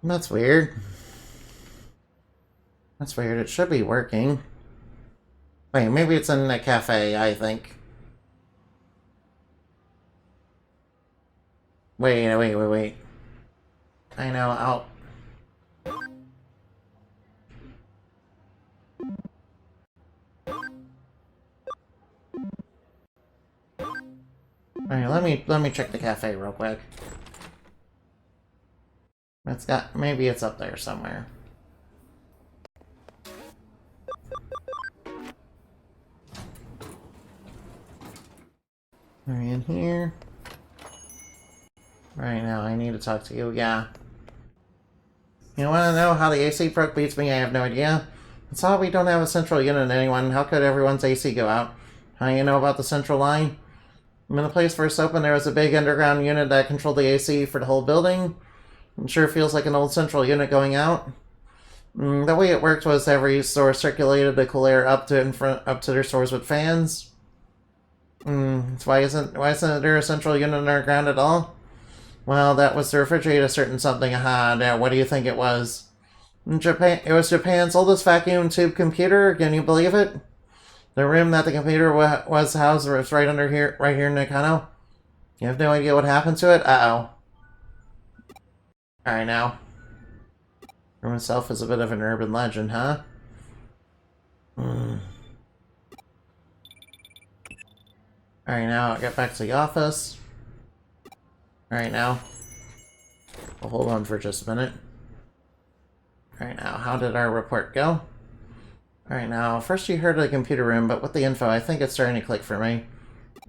[SPEAKER 1] That's weird. That's weird. It should be working. Wait, maybe it's in the cafe, I think. Wait. I know, I'll... Alright, let me check the cafe real quick. It's got... maybe it's up there somewhere. Are you in here? Right now, I need to talk to you, yeah. You want to know how the AC broke beats me? I have no idea. It's odd we don't have a central unit in anyone. How could everyone's AC go out? How do you know about the central line? When the place first opened, there was a big underground unit that controlled the AC for the whole building. It sure feels like an old central unit going out. The way it worked was every store circulated the cool air up to their stores with fans. So why isn't there a central unit underground at all? Well, that was to refrigerate a certain something. Aha, now what do you think it was? Japan. It was Japan's oldest vacuum tube computer. Can you believe it? The room that the computer was housed was right here in Nakano. You have no idea what happened to it? Uh-oh. Alright, now. The room itself is a bit of an urban legend, huh? Alright, now I'll get back to the office. Alright, now. We'll hold on for just a minute. Alright, now, how did our report go? Alright, now, first you heard of the computer room, but with the info, I think it's starting to click for me.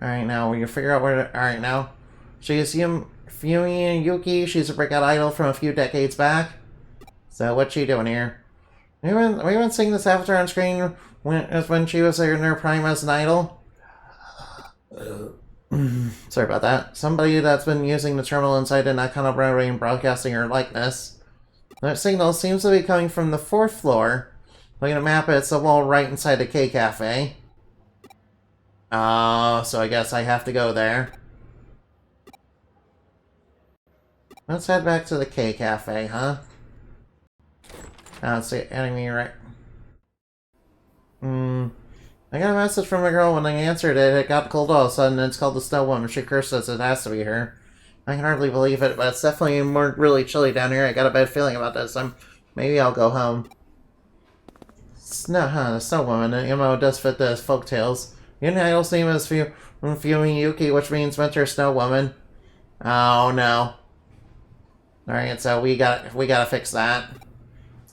[SPEAKER 1] Alright, now, will you figure out where to... Alright, now. She's Fumi Yuki. She's a breakout idol from a few decades back. So, what's she doing here? We haven't seen this avatar on screen when she was in her prime as an idol. Sorry about that. Somebody that's been using the terminal inside the Nakano Railway and broadcasting her likeness. That signal seems to be coming from the 4th floor. Looking at the map, it's the wall right inside the K Cafe. So I guess I have to go there. Let's head back to the K Cafe, huh? Let's see, enemy right... I got a message from a girl. When I answered it, it got cold all of a sudden. It's called the Snow Woman. She curses it has to be her. I can hardly believe it, but it's definitely really chilly down here. I got a bad feeling about this. Maybe I'll go home. The Snow Woman, you know, does fit the folk tales. Your idol's name is Fumi Yuki, which means Winter Snow Woman. Oh no. Alright, so we gotta fix that.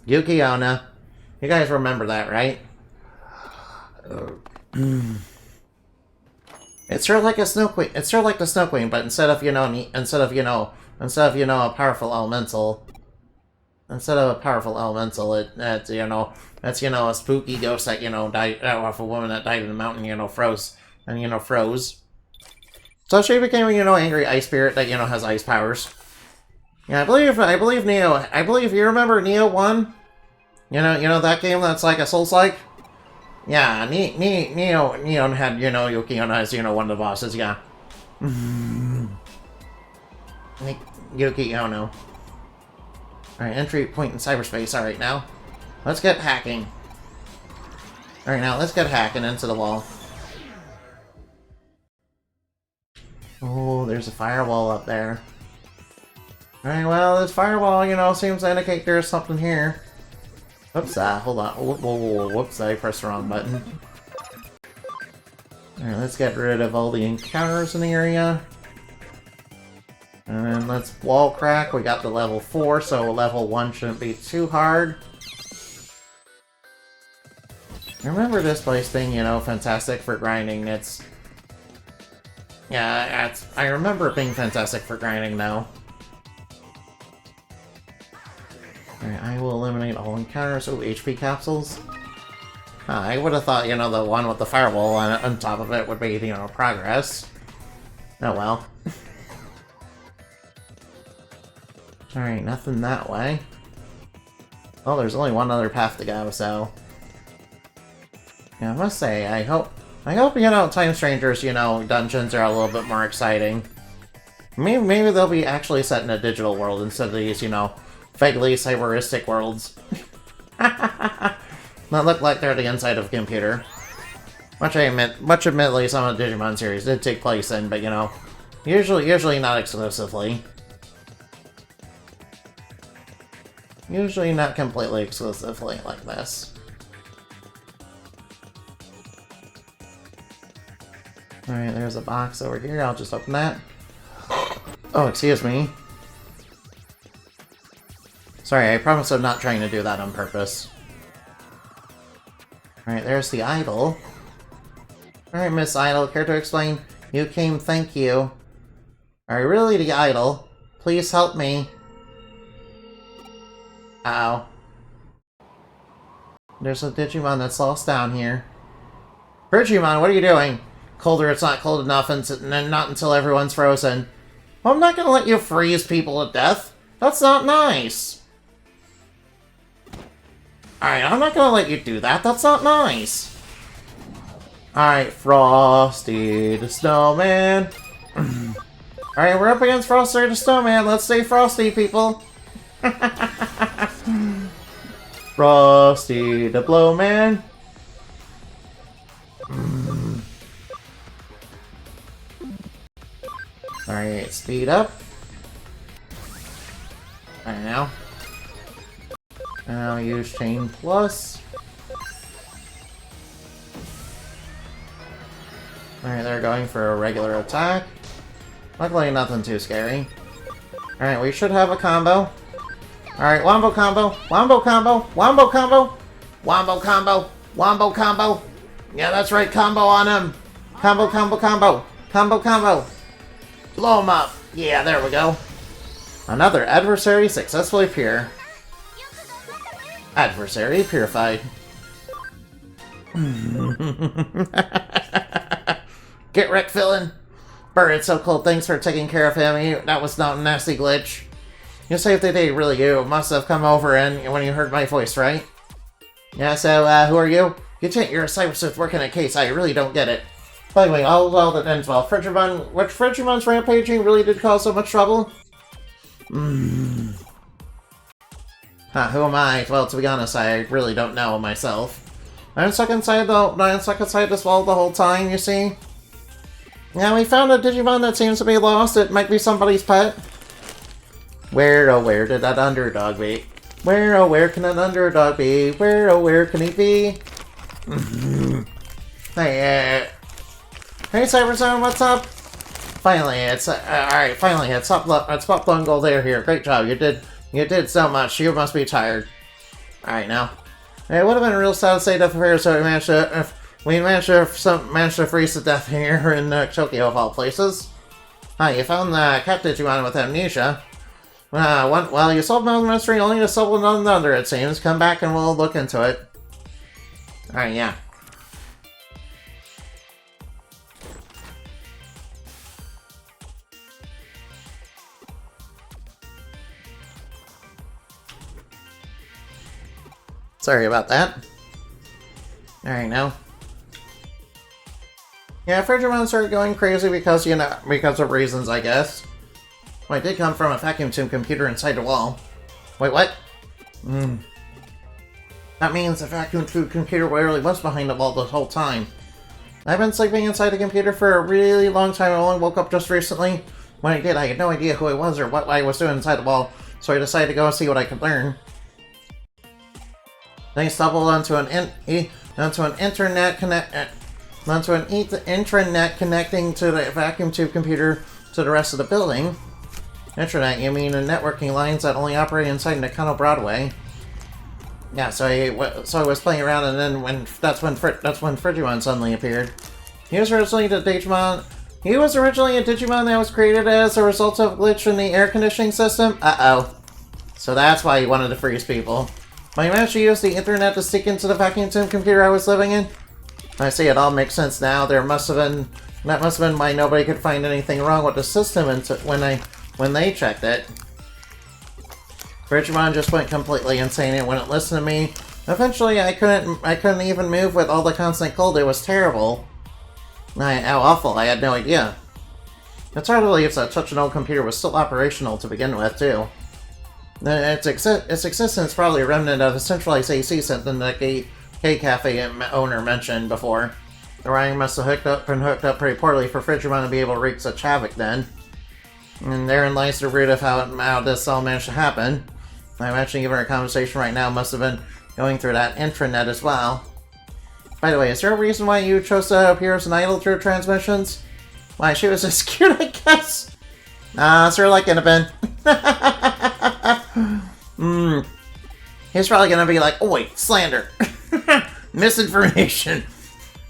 [SPEAKER 1] Yuki Onna. You guys remember that, right? It's sort of like a Snow Queen. It's sort of like the Snow Queen, but instead of a powerful elemental, it's a spooky ghost that died off a woman that died in the mountain, froze. So she became angry ice spirit that has ice powers. Yeah, I believe Neo. I believe you remember Neo 1. You know that game that's like a Souls-like. Yeah, Neo had Yuki Onna as one of the bosses. Yeah. Yuki Onna. Alright, entry point in cyberspace. Alright, now. Let's get hacking. Alright, now let's get hacking into the wall. Oh, there's a firewall up there. Alright, well, this firewall, seems to indicate there's something here. Oops, hold on. Whoa, whoops, I pressed the wrong button. Alright, let's get rid of all the encounters in the area. And then let's wall crack. We got the level 4, so level 1 shouldn't be too hard. I remember this place being, fantastic for grinding. I remember it being fantastic for grinding, though. Alright, I will eliminate all encounters. Oh, HP capsules. I would have thought, the one with the firewall on top of it would be, progress. Oh well. Alright, nothing that way. Well, there's only one other path to go, so... Yeah, I must say, I hope, Time Strangers, dungeons are a little bit more exciting. Maybe they'll be actually set in a digital world instead of these, vaguely cyberistic worlds. That look like they're the inside of a computer. Which admittedly some of the Digimon series did take place in, but usually not exclusively. Usually not completely exclusively like this. Alright, there's a box over here. I'll just open that. Oh, excuse me. Sorry, I promise I'm not trying to do that on purpose. Alright, there's the idol. Alright, Miss Idol, care to explain? You came, thank you. Are you really the idol? Please help me. Ow. There's a Digimon that's lost down here. Digimon, what are you doing? Colder, it's not cold enough, and not until everyone's frozen. Well, I'm not gonna let you freeze people to death. That's not nice. Alright, I'm not gonna let you do that. That's not nice. Alright, Frosty the Snowman. Alright, we're up against Frosty the Snowman. Let's stay frosty, people. Frosty the Blowman. Alright, speed up. Alright, now. And I'll use Chain Plus. Alright, they're going for a regular attack. Luckily, nothing too scary. Alright, we should have a combo. Alright, wombo combo, wombo combo, wombo combo, wombo combo, wombo combo. Yeah, that's right, combo on him. Combo, combo, combo, combo, combo. Blow him up. Yeah, there we go. Another adversary successfully pure. Adversary purified. Get wrecked, villain. Bird, it's so cold. Thanks for taking care of him. That was not a nasty glitch. You saved the day, really. You must have come over and when you heard my voice, right? Yeah, so, who are you? You're a cyber sleuth working a case. I really don't get it. By the way, all that ends well. Frigimon's rampaging really did cause so much trouble? Who am I? Well, to be honest, I really don't know myself. I'm stuck inside this wall the whole time, you see? Yeah, we found a Digimon that seems to be lost. It might be somebody's pet. Where, oh, where did that underdog be? Where, oh, where can that underdog be? Where, oh, where can he be? Hey, hey, Cyberzone, what's up? Finally, alright, finally, it's Pop Bungle there here. Great job, you did so much. You must be tired. Alright, now. It would have been a real sad state of affairs, so we managed to freeze to death here in Tokyo, of all places. Hi, you found the cat Digimon with amnesia. Well, you solved another mystery, only to solve another, it seems. Come back and we'll look into it. Alright, yeah. Sorry about that. Alright, now. Yeah, Frigimon started going crazy because, because of reasons, I guess. Well, it did come from a vacuum tube computer inside the wall. Wait, what? That means the vacuum tube computer really was behind the wall this whole time. I've been sleeping inside the computer for a really long time. I only woke up just recently. When I did, I had no idea who I was or what I was doing inside the wall, so I decided to go and see what I could learn. Then I stumbled onto an intranet connecting to the vacuum tube computer to the rest of the building. Intranet, you mean the networking lines that only operate inside Nakano Broadway? Yeah, so I was playing around, and then that's when Frigimon suddenly appeared. He was originally a Digimon that was created as a result of a glitch in the air conditioning system. Uh-oh. So that's why he wanted to freeze people. But he managed to use the internet to sneak into the vacuum tube computer I was living in. I see, it all makes sense now. That must have been why nobody could find anything wrong with the system when they checked it. Digimon just went completely insane and wouldn't listen to me. Eventually, I couldn't even move with all the constant cold. It was terrible. How awful! I had no idea. It's hard to believe that such an old computer was still operational to begin with, too. Its existence is probably a remnant of a centralized AC system that K-Cafe owner mentioned before. The wiring must have been hooked up pretty poorly for Frigimon to be able to wreak such havoc then. And therein lies the root of how this all managed to happen. I'm actually giving our conversation right now must have been going through that intranet as well. By the way, is there a reason why you chose to appear as an idol through transmissions? Why, she was just cute, I guess. Sir, like Innabin. He's probably gonna be like, oh wait, slander. Misinformation.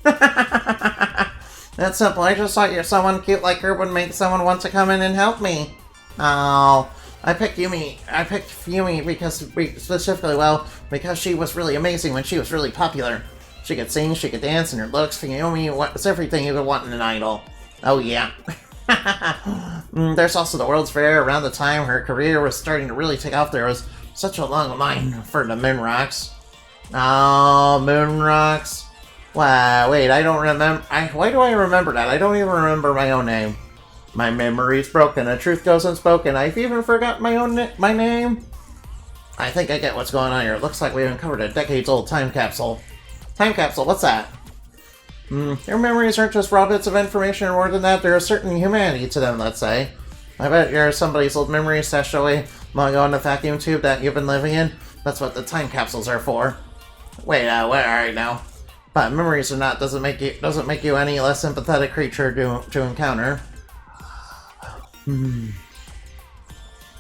[SPEAKER 1] That's simple. I just thought someone cute like her would make someone want to come in and help me. Oh, I picked Yumi because she was really amazing when she was really popular. She could sing, she could dance, and her looks, Yumi was everything you could want in an idol. Oh yeah. There's also the World's Fair. Around the time her career was starting to really take off, there was such a long line for the Moon Rocks. Oh, Moon Rocks. Wow, wait, I don't remember. Why do I remember that? I don't even remember my own name. My memory's broken. The truth goes unspoken. I've even forgotten my name. I think I get what's going on here. It looks like we've uncovered a decades-old time capsule. Time capsule, what's that? Your memories aren't just raw bits of information, or more than that, there's a certain humanity to them, let's say. I bet you're somebody's old memories stashed away long ago in the vacuum tube that you've been living in. That's what the time capsules are for. Wait, where are you now? But memories or not doesn't make you any less sympathetic creature to encounter.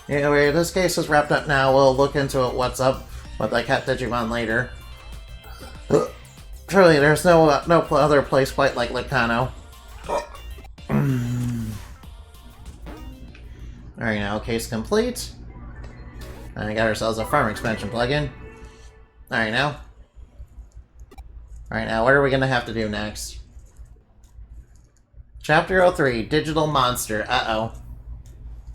[SPEAKER 1] Anyway, this case is wrapped up now. We'll look into what's up with the cat Digimon later. Truly, there's no other place quite like Licano. Alright, now, case complete. And we got ourselves a farm expansion plugin. Alright, now. Alright, now, what are we gonna have to do next? Chapter 03, Digital Monster. Uh-oh.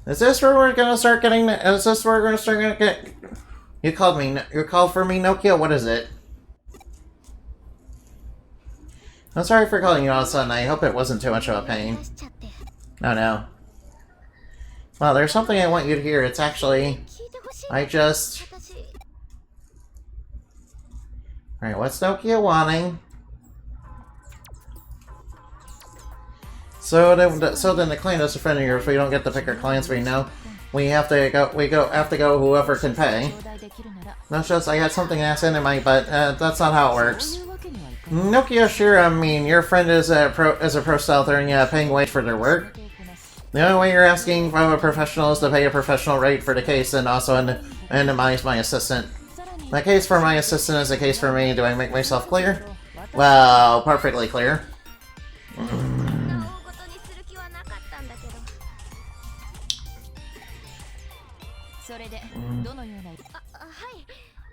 [SPEAKER 1] Is this where we're gonna start getting... Is this where we're gonna start getting... You called for me, Nokia? What is it? I'm sorry for calling you all of a sudden. I hope it wasn't too much of a pain. Oh no. Well, there's something I want you to hear. It's actually... Alright, what's Nokia wanting? So then the client is a friend of yours. We don't get to pick our clients right now. We have to go whoever can pay. Not just I had something to ask anyway, but that's not how it works. Nokia, sure, I mean, your friend is a pro stealther and yeah, paying wage for their work. The only way you're asking from a professional is to pay a professional rate for the case and also minimize my assistant. The case for my assistant is a case for me. Do I make myself clear? Well, perfectly clear.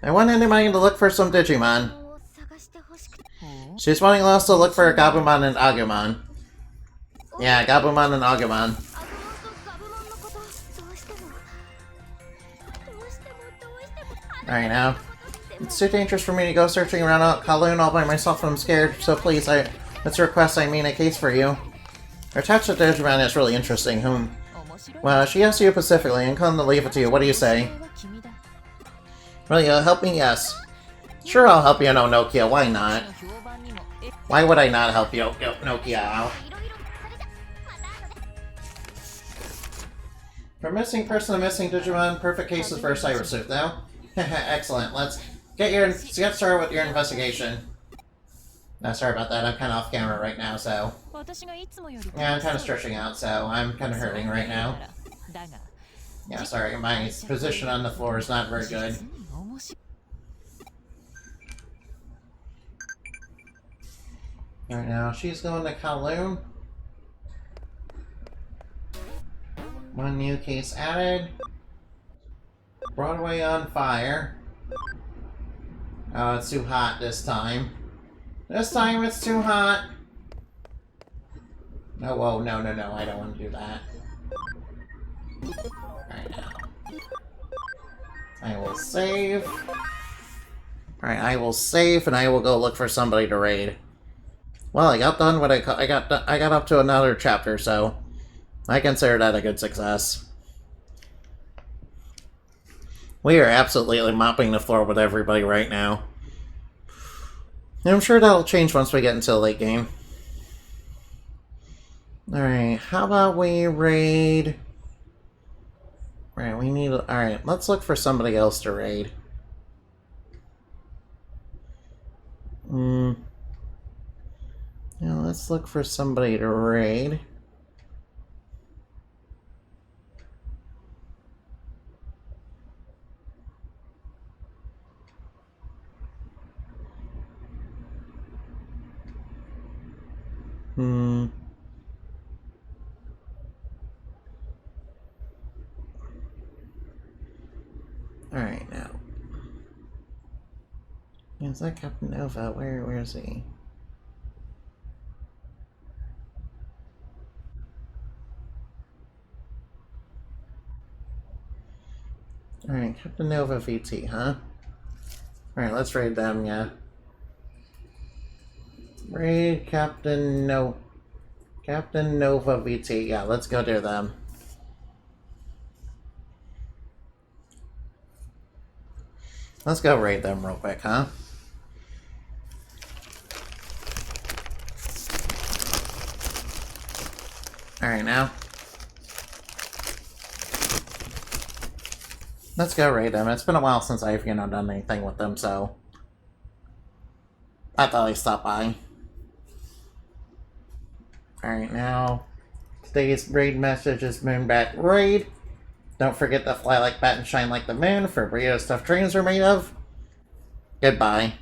[SPEAKER 1] I want anybody to look for some Digimon. She's wanting us to look for Gabumon and Agumon. Yeah, Gabumon and Agumon. Alright now. It's too dangerous for me to go searching around Kowloon all by myself and I'm scared, so please, let's request I mean a case for you. Her touch of Digimon is really interesting, Well, she asked you specifically and couldn't leave it to you. What do you say? Will you help me? Yes. Sure, I'll help you, no Nokia. Why not? Why would I not help you, Nokia? Ow. From missing person to missing Digimon, perfect cases for a cyber suit, now? Excellent. Let's get started with your investigation. No, sorry about that. I'm kind of off camera right now, so... Yeah, I'm kind of stretching out, so I'm kind of hurting right now. Yeah, sorry. My position on the floor is not very good. Right now, she's going to Kowloon. One new case added. Broadway on fire. Oh, it's too hot this time. This time it's too hot. Oh, whoa, no, I don't want to do that. Right now. I will save. Alright, I will save and I will go look for somebody to raid. Well, I got done what I got up to another chapter, so I consider that a good success. We are absolutely mopping the floor with everybody right now. And I'm sure that'll change once we get into the late game. Alright, how about we raid... Right, we need... Alright, let's look for somebody else to raid. Yeah, let's look for somebody to raid. Alright, now. Is that Captain Nova? Where is he? Alright, Captain Nova VT, huh? Alright, let's raid them, yeah. Raid Captain Nova VT, yeah, let's go do them. Let's go raid them real quick, huh? Alright, now. Let's go raid them. It's been a while since I've, done anything with them, so... I thought I'd stop by. Alright, now... Today's raid message is Moonbat Raid. Don't forget to fly like bat and shine like the moon for burrito stuffed dreams are made of. Goodbye.